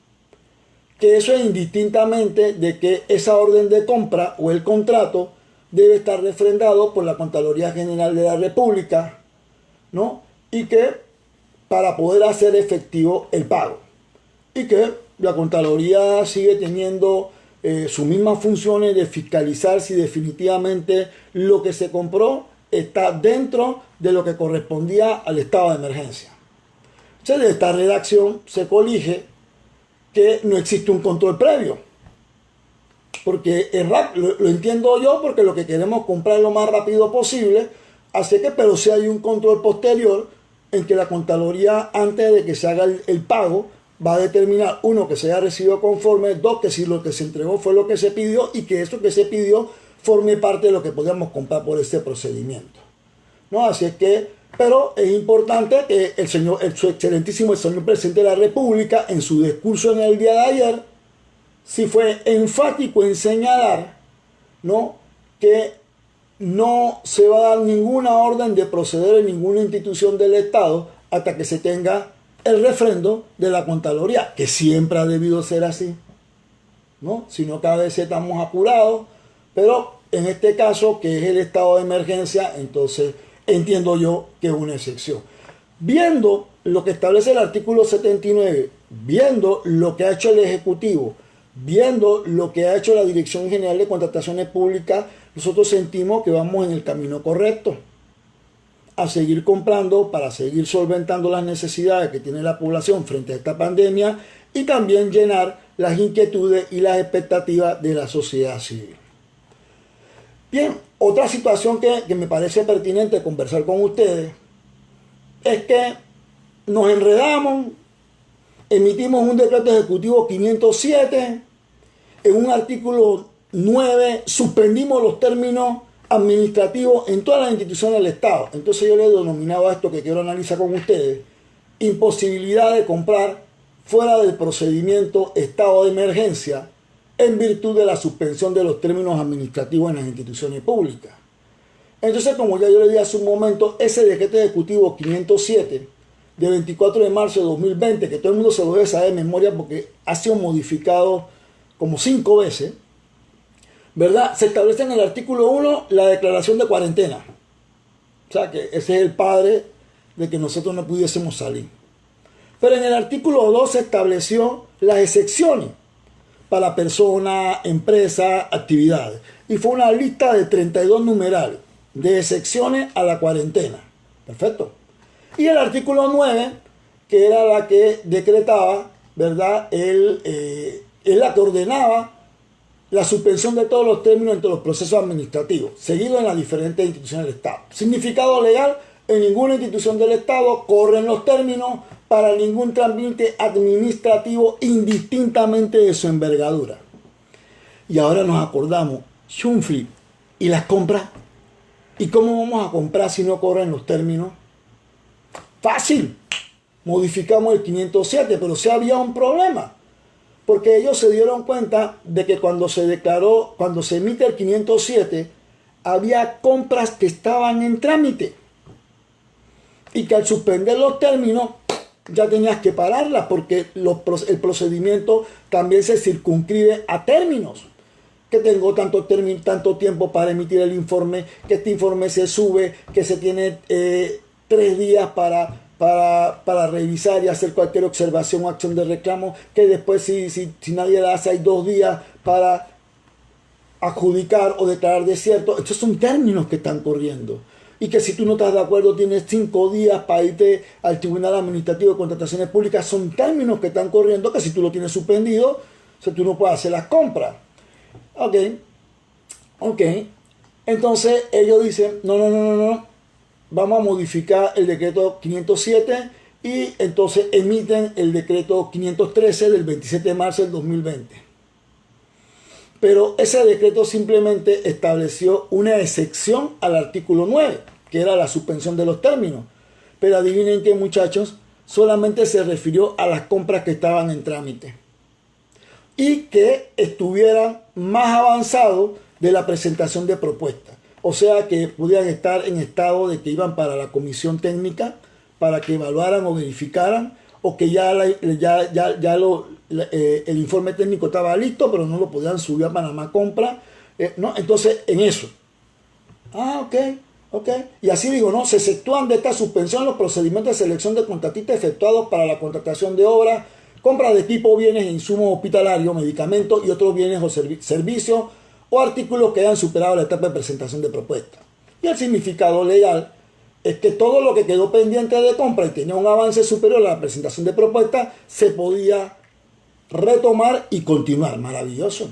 Speaker 1: que eso es indistintamente de que esa orden de compra o el contrato debe estar refrendado por la Contraloría General de la República, ¿no? Y que para poder hacer efectivo el pago. Y que la Contraloría sigue teniendo sus mismas funciones de fiscalizar si definitivamente lo que se compró está dentro de lo que correspondía al estado de emergencia. Entonces, de esta redacción se colige que no existe un control previo. Porque es rápido, lo entiendo yo, porque lo que queremos comprar lo más rápido posible, así que, pero si hay un control posterior en que la Contraloría, antes de que se haga el pago, va a determinar, uno, que se haya recibido conforme, dos, que si lo que se entregó fue lo que se pidió y que eso que se pidió forme parte de lo que podíamos comprar por ese procedimiento, ¿no? Así es que, pero es importante que su excelentísimo señor presidente de la República, en su discurso en el día de ayer, sí fue enfático en señalar, ¿no?, que no se va a dar ninguna orden de proceder en ninguna institución del Estado hasta que se tenga el refrendo de la Contraloría, que siempre ha debido ser así, ¿no? Sino que a veces estamos apurados, pero en este caso, que es el estado de emergencia, entonces entiendo yo que es una excepción. Viendo lo que establece el artículo 79, viendo lo que ha hecho el Ejecutivo, viendo lo que ha hecho la Dirección General de Contrataciones Públicas, nosotros sentimos que vamos en el camino correcto a seguir comprando para seguir solventando las necesidades que tiene la población frente a esta pandemia y también llenar las inquietudes y las expectativas de la sociedad civil. Bien, otra situación que me parece pertinente conversar con ustedes es que nos enredamos, emitimos un decreto ejecutivo 507, en un artículo 9 suspendimos los términos administrativos en todas las instituciones del Estado. Entonces yo le he denominado a esto que quiero analizar con ustedes, imposibilidad de comprar fuera del procedimiento estado de emergencia en virtud de la suspensión de los términos administrativos en las instituciones públicas. Entonces, como ya yo le dije hace un momento, ese decreto ejecutivo 507 de 24 de marzo de 2020, que todo el mundo se lo debe saber de memoria porque ha sido modificado como 5 veces, ¿verdad? Se establece en el artículo 1 la declaración de cuarentena. O sea, que ese es el padre de que nosotros no pudiésemos salir. Pero en el artículo 2 se estableció las excepciones para personas, empresas, actividades. Y fue una lista de 32 numerales de excepciones a la cuarentena. Perfecto. Y el artículo 9, que era la que decretaba, ¿verdad? Es la que ordenaba la suspensión de todos los términos entre los procesos administrativos, seguidos en las diferentes instituciones del Estado. Significado legal: en ninguna institución del Estado corren los términos para ningún trámite administrativo indistintamente de su envergadura. Y ahora nos acordamos, Schumfrey, ¿y las compras? ¿Y cómo vamos a comprar si no corren los términos? Fácil, modificamos el 507, pero sí había un problema. Porque ellos se dieron cuenta de que cuando se emite el 507, había compras que estaban en trámite. Y que al suspender los términos, ya tenías que pararlas, porque el procedimiento también se circunscribe a términos. Que tengo tanto tiempo para emitir el informe, que este informe se sube, que se tiene 3 días para revisar y hacer cualquier observación o acción de reclamo, que después si nadie la hace hay 2 días para adjudicar o declarar desierto. Estos son términos que están corriendo. Y que si tú no estás de acuerdo tienes 5 días para irte al Tribunal Administrativo de Contrataciones Públicas. Son términos que están corriendo que si tú lo tienes suspendido, o sea, tú no puedes hacer las compras. Ok. Entonces ellos dicen, no. Vamos a modificar el decreto 507 y entonces emiten el decreto 513 del 27 de marzo del 2020. Pero ese decreto simplemente estableció una excepción al artículo 9, que era la suspensión de los términos. Pero adivinen qué, muchachos, solamente se refirió a las compras que estaban en trámite y que estuvieran más avanzados de la presentación de propuestas. O sea, que pudieran estar en estado de que iban para la comisión técnica para que evaluaran o verificaran, o que el informe técnico estaba listo, pero no lo podían subir a Panamá Compra. ¿No? Entonces, en eso. Ok. Y así digo, ¿no? Se exceptúan de esta suspensión los procedimientos de selección de contratistas efectuados para la contratación de obras, compra de equipo, bienes e insumos hospitalarios, medicamentos y otros bienes o servicios, o artículos que hayan superado la etapa de presentación de propuesta. Y el significado legal es que todo lo que quedó pendiente de compra y tenía un avance superior a la presentación de propuesta se podía retomar y continuar. Maravilloso.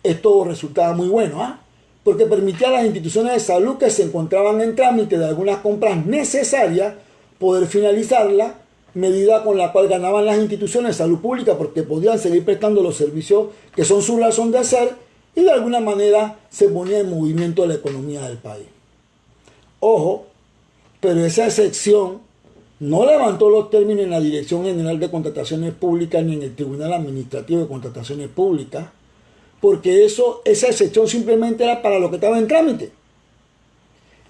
Speaker 1: Esto resultaba muy bueno, porque permitía a las instituciones de salud que se encontraban en trámite de algunas compras necesarias poder finalizarlas, medida con la cual ganaban las instituciones de salud pública porque podían seguir prestando los servicios que son su razón de ser, y de alguna manera se ponía en movimiento la economía del país. Ojo, pero esa excepción no levantó los términos en la Dirección General de Contrataciones Públicas ni en el Tribunal Administrativo de Contrataciones Públicas, porque esa excepción simplemente era para lo que estaba en trámite.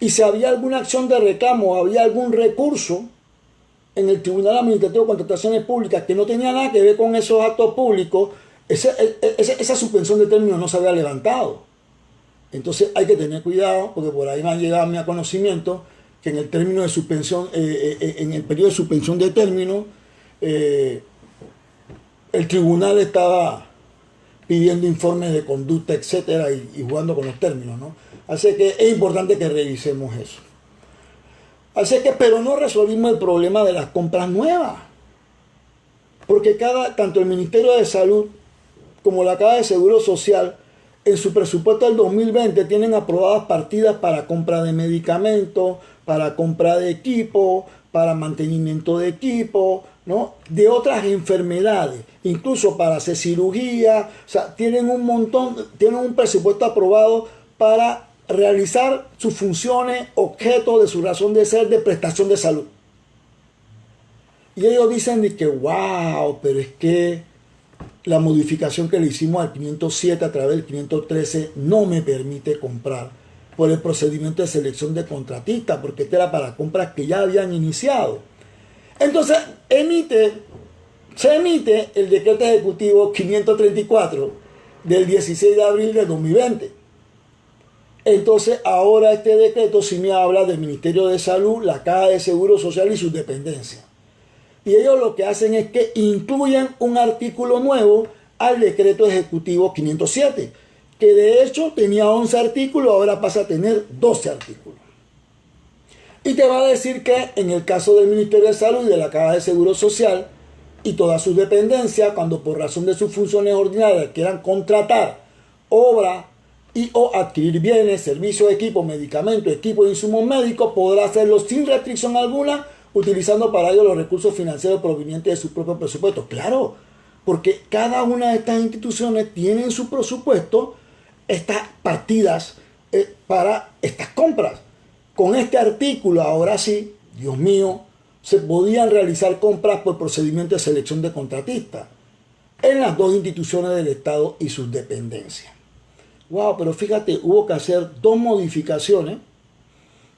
Speaker 1: Y si había alguna acción de reclamo, había algún recurso en el Tribunal Administrativo de Contrataciones Públicas que no tenía nada que ver con esos actos públicos, esa suspensión de términos no se había levantado. Entonces hay que tener cuidado, porque por ahí me ha llegado a mi conocimiento que en el término de suspensión, en el periodo de suspensión de términos, el tribunal estaba pidiendo informes de conducta, etcétera, y jugando con los términos, ¿no? Así que es importante que revisemos eso. Así que, pero no resolvimos el problema de las compras nuevas, porque tanto el Ministerio de Salud como la Caja de Seguro Social, en su presupuesto del 2020 tienen aprobadas partidas para compra de medicamentos, para compra de equipo, para mantenimiento de equipo, ¿no? De otras enfermedades, incluso para hacer cirugía. O sea, tienen un presupuesto aprobado para realizar sus funciones, objeto de su razón de ser, de prestación de salud. Y ellos dicen de que, wow, pero es que la modificación que le hicimos al 507 a través del 513 no me permite comprar por el procedimiento de selección de contratistas, porque este era para compras que ya habían iniciado. Entonces, se emite el decreto ejecutivo 534 del 16 de abril de 2020. Entonces, ahora este decreto sí me habla del Ministerio de Salud, la Caja de Seguro Social y sus dependencias. Y ellos lo que hacen es que incluyen un artículo nuevo al decreto ejecutivo 507, que de hecho tenía 11 artículos, ahora pasa a tener 12 artículos. Y te va a decir que en el caso del Ministerio de Salud y de la Caja de Seguro Social y todas sus dependencias, cuando por razón de sus funciones ordinarias quieran contratar obra y o adquirir bienes, servicios, equipos, medicamentos, equipos e insumos médicos, podrá hacerlo sin restricción alguna, utilizando para ello los recursos financieros provenientes de su propio presupuesto. Claro, porque cada una de estas instituciones tiene en su presupuesto estas partidas para estas compras. Con este artículo, ahora sí, Dios mío, se podían realizar compras por procedimiento de selección de contratistas en las dos instituciones del Estado y sus dependencias. Wow, pero fíjate, hubo que hacer dos modificaciones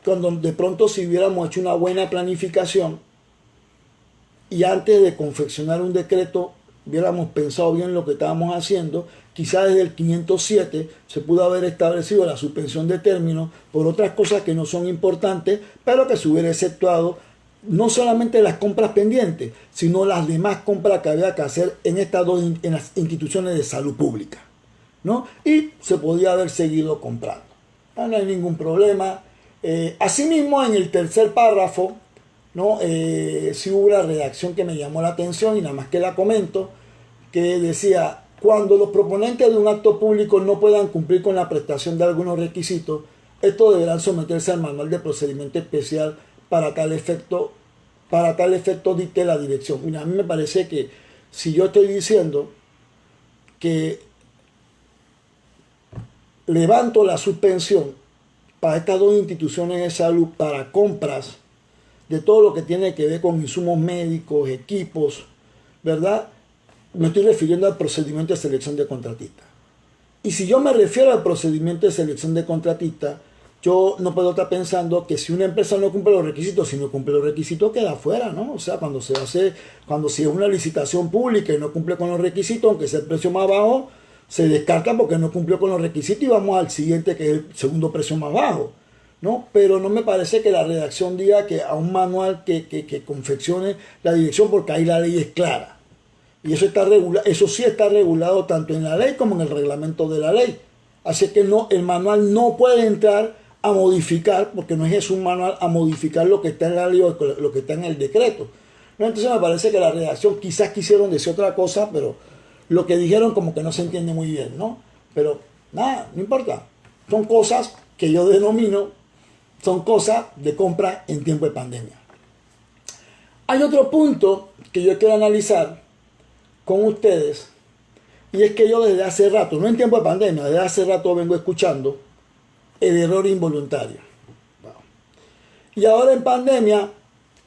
Speaker 1: cuando de pronto si hubiéramos hecho una buena planificación y antes de confeccionar un decreto hubiéramos pensado bien lo que estábamos haciendo, quizás desde el 507 se pudo haber establecido la suspensión de términos por otras cosas que no son importantes, pero que se hubiera exceptuado no solamente las compras pendientes, sino las demás compras que había que hacer en estas dos en las instituciones de salud pública, ¿no? Y se podía haber seguido comprando. No hay ningún problema. Asimismo, en el tercer párrafo, ¿no? Sí hubo una redacción que me llamó la atención y nada más que la comento, que decía: cuando los proponentes de un acto público no puedan cumplir con la prestación de algunos requisitos, estos deberán someterse al manual de procedimiento especial para tal efecto dicte la dirección. Mira, a mí me parece que si yo estoy diciendo que levanto la suspensión para estas dos instituciones de salud para compras de todo lo que tiene que ver con insumos médicos, equipos, ¿verdad? Me estoy refiriendo al procedimiento de selección de contratistas. Y si yo me refiero al procedimiento de selección de contratistas, yo no puedo estar pensando que si una empresa no cumple los requisitos, si no cumple los requisitos queda fuera, ¿no? O sea, cuando si es una licitación pública y no cumple con los requisitos, aunque sea el precio más bajo, se descarta porque no cumplió con los requisitos y vamos al siguiente, que es el segundo precio más bajo, ¿no? Pero no me parece que la redacción diga que a un manual que confeccione la dirección, porque ahí la ley es clara. Y eso sí está regulado tanto en la ley como en el reglamento de la ley. Así que no, el manual no puede entrar a modificar, porque no es un manual, a modificar lo que está en la ley o lo que está en el decreto, ¿no? Entonces me parece que la redacción quizás quisieron decir otra cosa, pero lo que dijeron como que no se entiende muy bien, ¿no? Pero nada, no importa. Son cosas que yo denomino, son cosas de compra en tiempo de pandemia. Hay otro punto que yo quiero analizar con ustedes, y es que yo desde hace rato, no en tiempo de pandemia, desde hace rato vengo escuchando el error involuntario. Y ahora en pandemia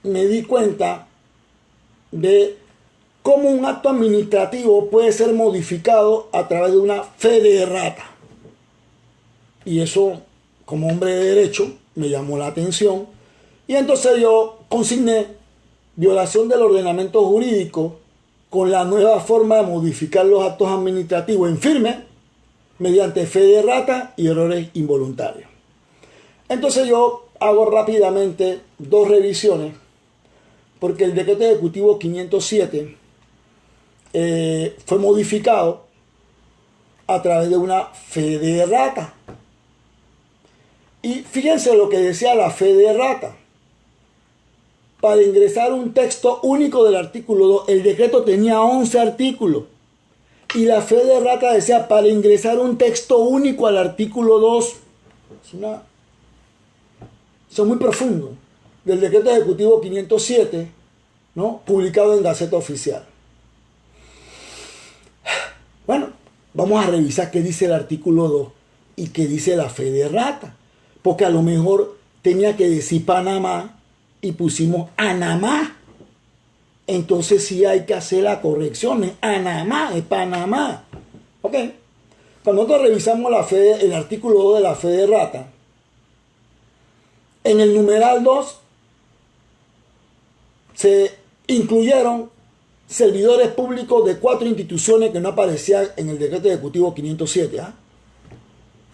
Speaker 1: me di cuenta de cómo un acto administrativo puede ser modificado a través de una fe de errata. Y eso, como hombre de derecho, me llamó la atención. Y entonces yo consigné violación del ordenamiento jurídico con la nueva forma de modificar los actos administrativos en firme, mediante fe de errata y errores involuntarios. Entonces yo hago rápidamente dos revisiones, porque el decreto ejecutivo 507 fue modificado a través de una fe de errata. Y fíjense lo que decía la fe de errata. Para ingresar un texto único del artículo 2, el decreto tenía 11 artículos. Y la fe de errata decía, para ingresar un texto único al artículo 2, es muy profundo, del decreto ejecutivo 507, ¿no? Publicado en Gaceta Oficial. Bueno, vamos a revisar qué dice el artículo 2 y qué dice la fe de errata. Porque a lo mejor tenía que decir Panamá y pusimos Anamá. Entonces sí hay que hacer la corrección. Es Anamá, es Panamá. ¿Ok? Cuando nosotros revisamos el artículo 2 de la fe de errata, En el numeral 2 se incluyeron servidores públicos de 4 instituciones que no aparecían en el decreto ejecutivo 507, ¿ah?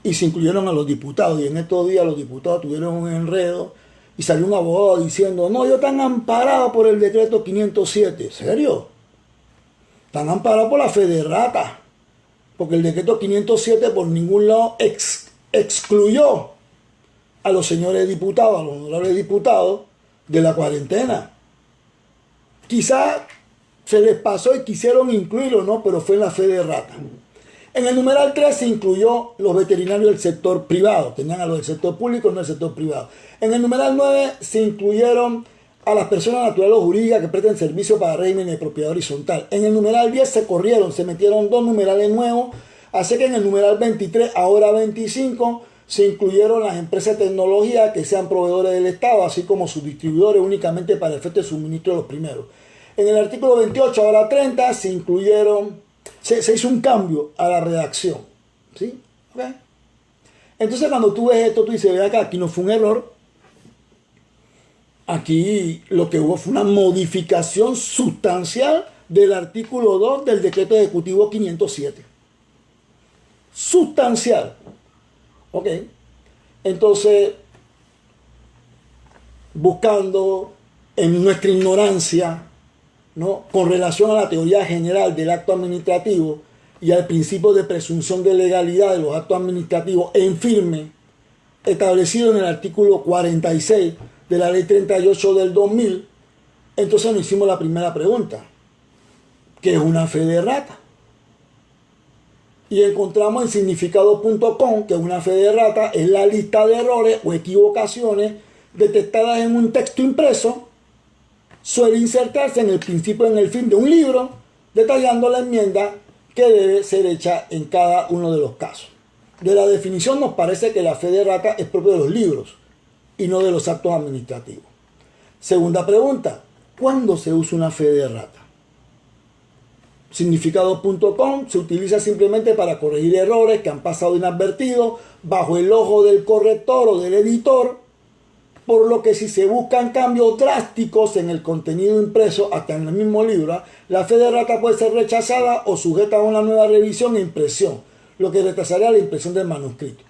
Speaker 1: Y se incluyeron a los diputados, y en estos días los diputados tuvieron un enredo y salió un abogado diciendo: no, ellos están amparados por el decreto 507. ¿Serio? Están amparados por la fe de rata, porque el decreto 507 por ningún lado excluyó a los señores diputados, a los honorables diputados, de la cuarentena. Quizá se les pasó y quisieron incluirlo, ¿no? Pero fue en la fe de rata. En el numeral 3 se incluyó los veterinarios del sector privado. Tenían a los del sector público, no del sector privado. En el numeral 9 se incluyeron a las personas naturales o jurídicas que presten servicio para régimen de propiedad horizontal. En el numeral 10 se corrieron, se metieron 2 numerales nuevos. Así que en el numeral 23, ahora 25, se incluyeron las empresas de tecnología que sean proveedores del Estado, así como sus distribuidores únicamente para efecto de suministro de los primeros. En el artículo 28, ahora 30, se incluyeron, se hizo un cambio a la redacción. ¿Sí? ¿Okay? Entonces cuando tú ves esto, tú dices: ve acá, aquí no fue un error. Aquí lo que hubo fue una modificación sustancial del artículo 2 del decreto ejecutivo 507. Sustancial. Ok. Entonces, buscando en nuestra ignorancia, ¿no?, con relación a la teoría general del acto administrativo y al principio de presunción de legalidad de los actos administrativos en firme, establecido en el artículo 46 de la ley 38 del 2000, entonces nos hicimos la primera pregunta: ¿qué es una fe de rata? Y encontramos en significado.com que una fe de rata es la lista de errores o equivocaciones detectadas en un texto impreso. Suele insertarse en el principio y en el fin de un libro, detallando la enmienda que debe ser hecha en cada uno de los casos. De la definición nos parece que la fe de rata es propio de los libros y no de los actos administrativos. Segunda pregunta: ¿cuándo se usa una fe de rata? Significado.com se utiliza simplemente para corregir errores que han pasado inadvertidos bajo el ojo del corrector o del editor, por lo que si se buscan cambios drásticos en el contenido impreso, hasta en el mismo libro, la fe de rata puede ser rechazada o sujeta a una nueva revisión e impresión, lo que retrasaría la impresión del manuscrito.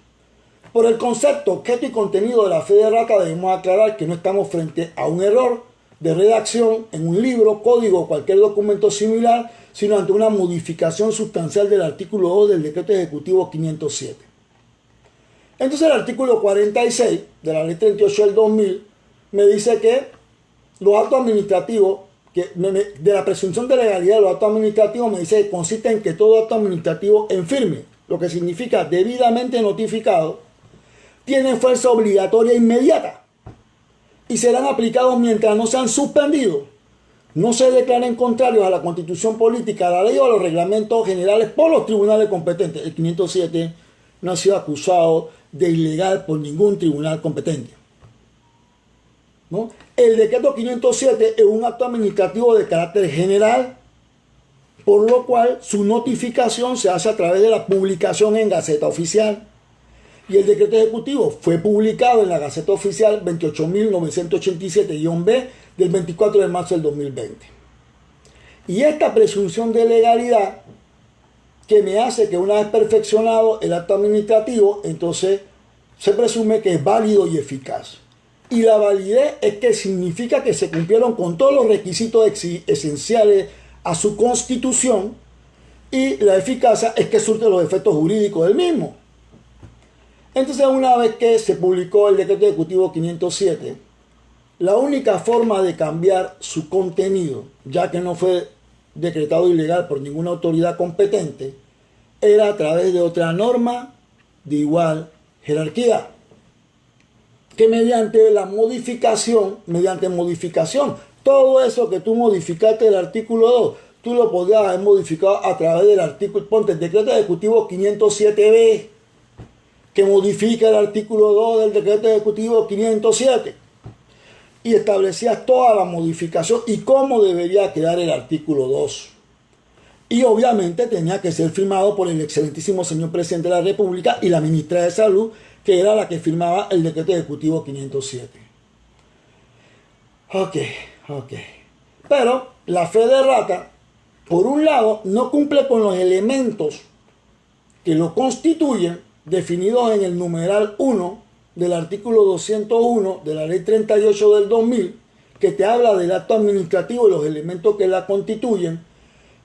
Speaker 1: Por el concepto, objeto y contenido de la fe de rata debemos aclarar que no estamos frente a un error de redacción en un libro, código o cualquier documento similar, sino ante una modificación sustancial del artículo 2 del decreto ejecutivo 507. Entonces el artículo 46 de la ley 38 del 2000 me dice que los actos administrativos, de la presunción de legalidad de los actos administrativos, me dice que consiste en que todo acto administrativo en firme, lo que significa debidamente notificado, tiene fuerza obligatoria inmediata y serán aplicados mientras no sean suspendidos, no se declaren contrarios a la Constitución política, a la ley o a los reglamentos generales por los tribunales competentes. El 507 no ha sido acusado de ilegal por ningún tribunal competente, ¿no? El decreto 507 es un acto administrativo de carácter general, por lo cual su notificación se hace a través de la publicación en Gaceta Oficial. Y el decreto ejecutivo fue publicado en la Gaceta Oficial 28.987-B del 24 de marzo del 2020. Y esta presunción de legalidad que me hace que una vez perfeccionado el acto administrativo, entonces se presume que es válido y eficaz. Y la validez es que significa que se cumplieron con todos los requisitos esenciales a su constitución, y la eficacia es que surte los efectos jurídicos del mismo. Entonces, una vez que se publicó el decreto ejecutivo 507, la única forma de cambiar su contenido, ya que no fue decretado ilegal por ninguna autoridad competente, era a través de otra norma de igual jerarquía, que mediante modificación, todo eso que tú modificaste del artículo 2, tú lo podías haber modificado a través del artículo, ponte el decreto ejecutivo 507B, que modifica el artículo 2 del decreto ejecutivo 507, y establecías toda la modificación y cómo debería quedar el artículo 2. Y obviamente tenía que ser firmado por el excelentísimo señor presidente de la República y la ministra de Salud, que era la que firmaba el decreto ejecutivo 507. Ok. Pero la fe de rata, por un lado, no cumple con los elementos que lo constituyen, definidos en el numeral 1 del artículo 201 de la ley 38 del 2000, que te habla del acto administrativo y los elementos que la constituyen,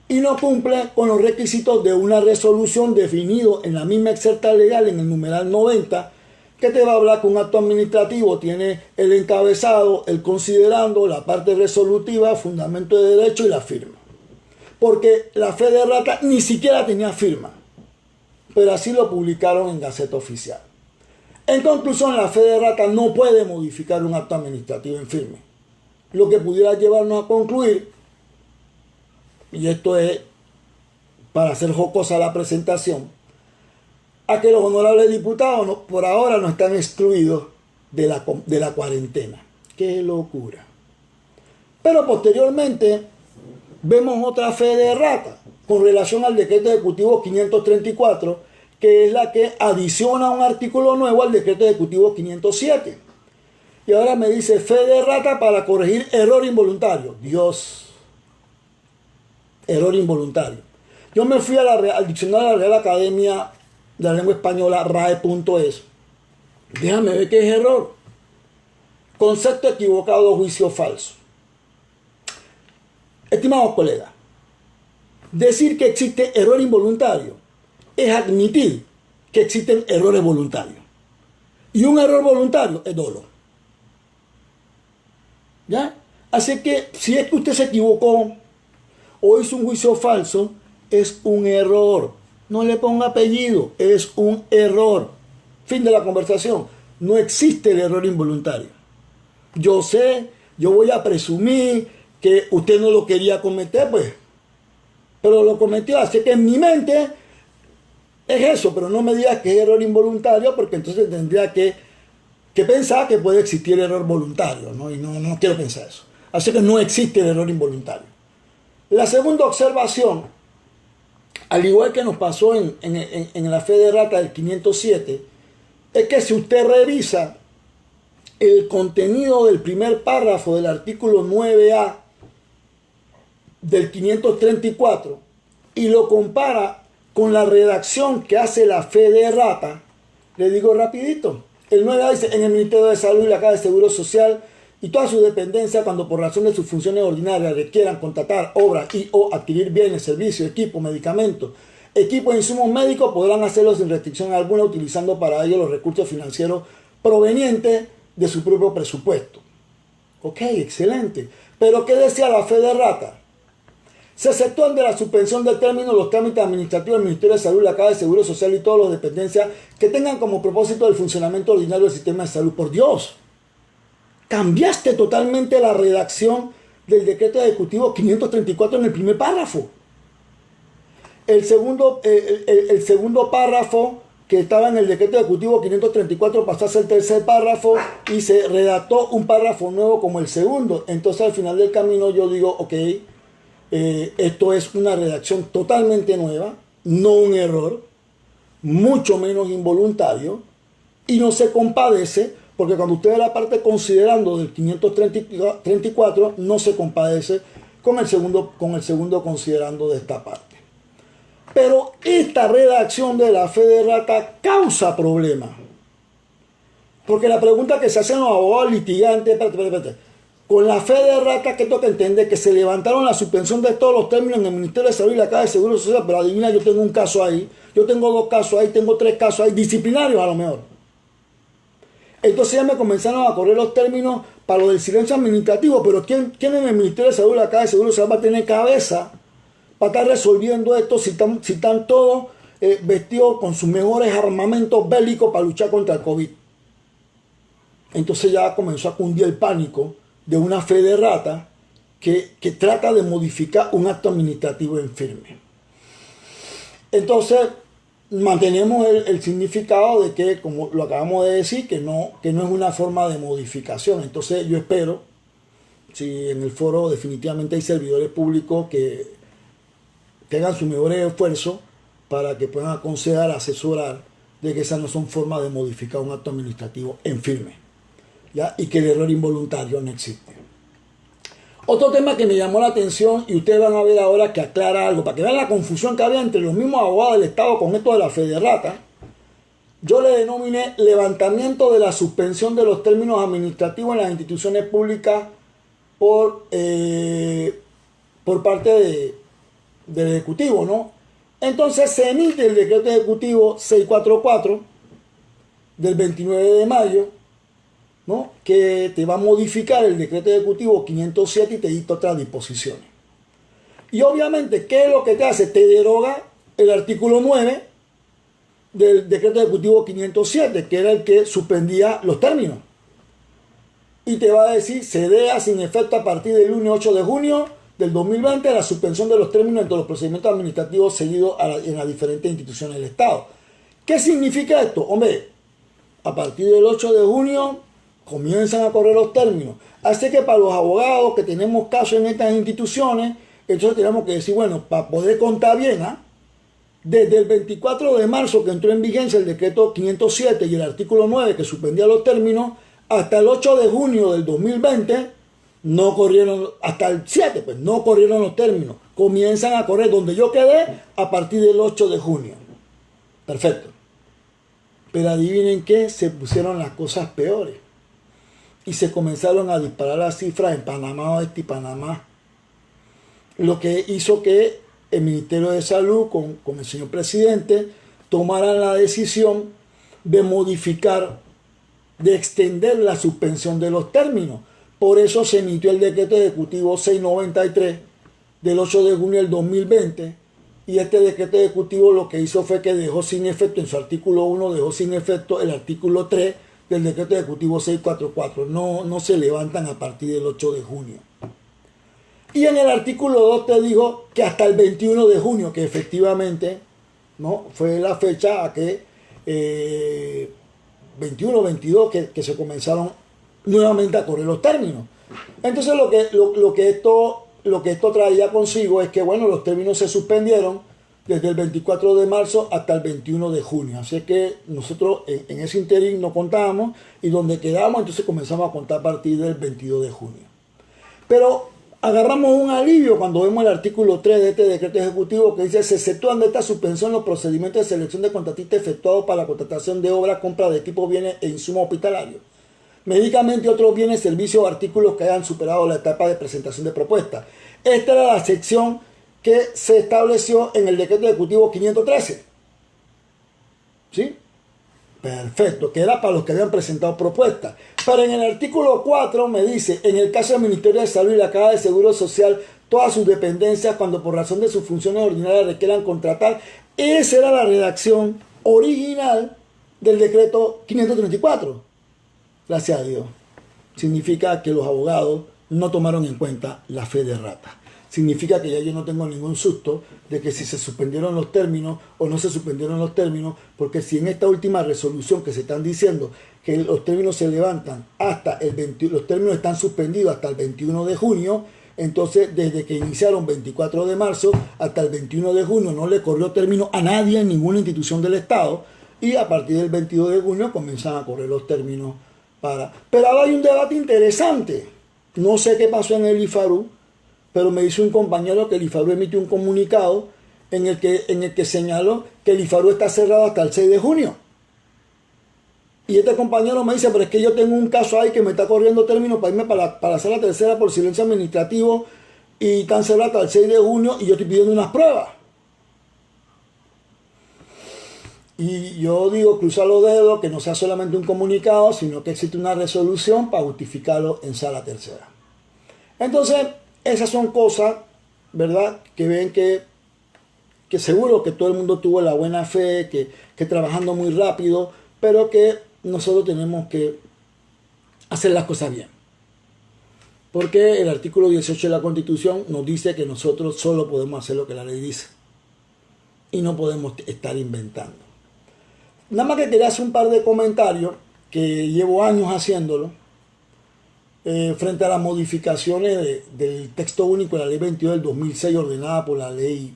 Speaker 1: y no cumple con los requisitos de una resolución definido en la misma excerta legal en el numeral 90, que te va a hablar que un acto administrativo tiene el encabezado, el considerando, la parte resolutiva, fundamento de derecho y la firma. Porque la fe de rata ni siquiera tenía firma, pero así lo publicaron en Gaceta Oficial. En conclusión, la fe de rata no puede modificar un acto administrativo en firme, lo que pudiera llevarnos a concluir, y esto es para hacer jocosa la presentación, a que los honorables diputados por ahora no están excluidos de la cuarentena. ¡Qué locura! Pero posteriormente vemos otra fe de rata con relación al decreto ejecutivo 534, que es la que adiciona un artículo nuevo al decreto ejecutivo 507. Y ahora me dice fe de rata para corregir error involuntario. Dios, error involuntario. Yo me fui al diccionario de la Real Academia de la Lengua Española, RAE.es. Déjame ver qué es error. Concepto equivocado o juicio falso. Estimados colegas, decir que existe error involuntario es admitir que existen errores voluntarios. Y un error voluntario es dolo. ¿Ya? Así que si es que usted se equivocó o hizo un juicio falso, es un error. No le ponga apellido, es un error. Fin de la conversación. No existe el error involuntario. Yo sé, yo voy a presumir que usted no lo quería cometer, pues, pero lo cometió. Así que en mi mente es eso, pero no me digas que es error involuntario, porque entonces tendría que pensar que puede existir error voluntario, ¿no? Y no quiero pensar eso. Así que no existe el error involuntario. La segunda observación, al igual que nos pasó en la fe de rata del 507, es que si usted revisa el contenido del primer párrafo del artículo 9A del 534 y lo compara con la redacción que hace la fe de rata, le digo rapidito. El 9A dice: en el Ministerio de Salud y la Caja de Seguro Social y todas sus dependencias, cuando por razón de sus funciones ordinarias requieran contratar obras y o adquirir bienes, servicios, equipos, medicamentos, equipos e insumos médicos, podrán hacerlo sin restricción alguna, utilizando para ello los recursos financieros provenientes de su propio presupuesto. Ok, excelente. Pero ¿qué decía la fe de rata? Se exceptúan de la suspensión del término los trámites administrativos del Ministerio de Salud, la Caja de Seguro Social y todas las dependencias que tengan como propósito el funcionamiento ordinario del sistema de salud. Por Dios, cambiaste totalmente la redacción del decreto ejecutivo 534 en el primer párrafo. El segundo párrafo que estaba en el decreto ejecutivo 534 pasó a ser el tercer párrafo y se redactó un párrafo nuevo como el segundo. Entonces al final del camino yo digo, ok, esto es una redacción totalmente nueva, no un error, mucho menos involuntario, y no se compadece, porque cuando usted ve la parte considerando del 534, no se compadece con el segundo considerando de esta parte. Pero esta redacción de la fe de rata causa problemas. Porque la pregunta que se hacen los abogados litigantes, espérate. Con la fe de rata, que toca entender que se levantaron la suspensión de todos los términos en el Ministerio de Salud y la Caja de Seguro Social, pero adivina, yo tengo un caso ahí, yo tengo 2 casos ahí, tengo 3 casos ahí, disciplinarios a lo mejor. Entonces ya me comenzaron a correr los términos para lo del silencio administrativo, pero ¿quién en el Ministerio de Salud y la Caja de Seguro Social va a tener cabeza para estar resolviendo esto si están todos vestidos con sus mejores armamentos bélicos para luchar contra el COVID? Entonces ya comenzó a cundir el pánico de una fe de rata que trata de modificar un acto administrativo en firme. Entonces mantenemos el significado de que, como lo acabamos de decir, que no es una forma de modificación. Entonces yo espero, si en el foro definitivamente hay servidores públicos que que hagan su mejor esfuerzo para que puedan aconsejar, asesorar de que esas no son formas de modificar un acto administrativo en firme, ¿ya? Y que el error involuntario no existe. Otro tema que me llamó la atención, y ustedes van a ver ahora que aclara algo, para que vean la confusión que había entre los mismos abogados del Estado con esto de la fe de rata. Yo le denominé levantamiento de la suspensión de los términos administrativos en las instituciones públicas por parte del Ejecutivo, ¿no? Entonces se emite el decreto ejecutivo 644 del 29 de mayo, ¿no? Que te va a modificar el decreto ejecutivo 507 y te dicta otras disposiciones. Y obviamente, ¿qué es lo que te hace? Te deroga el artículo 9 del decreto ejecutivo 507, que era el que suspendía los términos. Y te va a decir, se deja sin efecto a partir del lunes 8 de junio del 2020 la suspensión de los términos entre los procedimientos administrativos seguidos en las diferentes instituciones del Estado. ¿Qué significa esto? Hombre, a partir del 8 de junio comienzan a correr los términos. Así que para los abogados que tenemos casos en estas instituciones, entonces tenemos que decir, bueno, para poder contar bien, desde el 24 de marzo que entró en vigencia el decreto 507 y el artículo 9 que suspendía los términos, hasta el 8 de junio del 2020, no corrieron, hasta el 7, pues no corrieron los términos. Comienzan a correr donde yo quedé a partir del 8 de junio. Perfecto. Pero adivinen qué, se pusieron las cosas peores. Y se comenzaron a disparar las cifras en Panamá Oeste y Panamá. Lo que hizo que el Ministerio de Salud, con el señor presidente, tomaran la decisión de modificar, de extender la suspensión de los términos. Por eso se emitió el decreto ejecutivo 693 del 8 de junio del 2020, y este decreto ejecutivo lo que hizo fue que dejó sin efecto, en su artículo 1 dejó sin efecto el artículo 3 del decreto ejecutivo 644. No se levantan a partir del 8 de junio. Y en el artículo 2 te dijo que hasta el 21 de junio, que efectivamente, ¿no?, fue la fecha a que 21, 22, que se comenzaron nuevamente a correr los términos. Entonces lo que esto traía consigo es que, bueno, los términos se suspendieron desde el 24 de marzo hasta el 21 de junio. Así que nosotros en ese interín no contábamos, y donde quedamos entonces comenzamos a contar a partir del 22 de junio. Pero agarramos un alivio cuando vemos el artículo 3 de este decreto ejecutivo que dice: se exceptúan de esta suspensión los procedimientos de selección de contratistas efectuados para la contratación de obras, compra de equipos, bienes e insumos hospitalarios, medicamentos y otros bienes, servicios o artículos que hayan superado la etapa de presentación de propuestas. Esta era la sección que se estableció en el decreto ejecutivo 513. ¿Sí? Perfecto, que era para los que habían presentado propuestas. Pero en el artículo 4 me dice: en el caso del Ministerio de Salud y la Caja de Seguro Social, todas sus dependencias, cuando por razón de sus funciones ordinarias requieran contratar. Esa era la redacción original del decreto 534. Gracias a Dios. Significa que los abogados no tomaron en cuenta la fe de rata. Significa que ya yo no tengo ningún susto de que si se suspendieron los términos o no se suspendieron los términos, porque si en esta última resolución que se están diciendo que los términos se levantan hasta el 20, los términos están suspendidos hasta el 21 de junio, entonces desde que iniciaron 24 de marzo hasta el 21 de junio no le corrió término a nadie en ninguna institución del Estado, y a partir del 22 de junio comienzan a correr los términos para... Pero ahora hay un debate interesante. No sé qué pasó en el IFARU, pero me dice un compañero que el IFARU emitió un comunicado en el que señaló que el IFARU está cerrado hasta el 6 de junio. Y este compañero me dice: pero es que yo tengo un caso ahí que me está corriendo término para irme para hacer la tercera por silencio administrativo, y están cerrados hasta el 6 de junio y yo estoy pidiendo unas pruebas. Y yo digo, cruza los dedos, que no sea solamente un comunicado, sino que existe una resolución para justificarlo en sala tercera. Entonces, esas son cosas, ¿verdad?, que ven que seguro que todo el mundo tuvo la buena fe, que trabajando muy rápido, pero que nosotros tenemos que hacer las cosas bien. Porque el artículo 18 de la Constitución nos dice que nosotros solo podemos hacer lo que la ley dice. Y no podemos estar inventando. Nada más que quería hacer un par de comentarios, que llevo años haciéndolo, frente a las modificaciones del texto único de la ley 22 del 2006, ordenada por la ley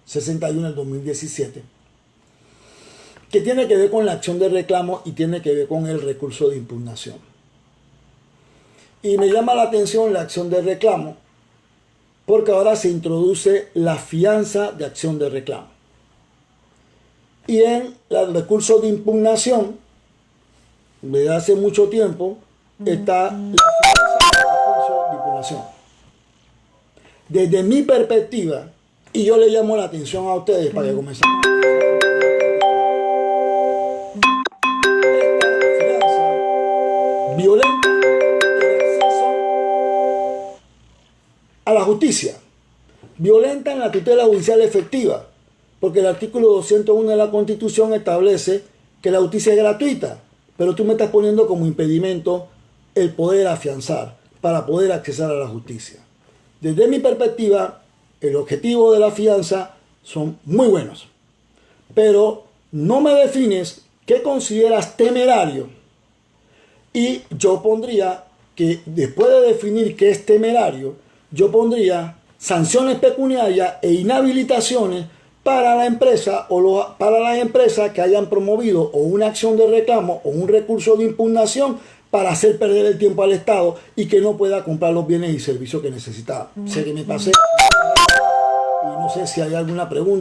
Speaker 1: 61 del 2017, que tiene que ver con la acción de reclamo y tiene que ver con el recurso de impugnación. Y me llama la atención la acción de reclamo, porque ahora se introduce la fianza de acción de reclamo. Y en el recurso de impugnación, desde hace mucho tiempo, está la fianza del recurso de impugnación. Desde mi perspectiva, y yo le llamo la atención a ustedes para que comencemos. Esta fianza violenta el acceso a la justicia, violenta en la tutela judicial efectiva, porque el artículo 201 de la Constitución establece que la justicia es gratuita, pero tú me estás poniendo como impedimento el poder afianzar para poder acceder a la justicia. Desde mi perspectiva, el objetivo de la fianza son muy buenos, pero no me defines qué consideras temerario, y yo pondría que después de definir qué es temerario, yo pondría sanciones pecuniarias e inhabilitaciones para la empresa para las empresas que hayan promovido o una acción de reclamo o un recurso de impugnación para hacer perder el tiempo al Estado y que no pueda comprar los bienes y servicios que necesitaba. Sé que me pasé y no sé si hay alguna pregunta.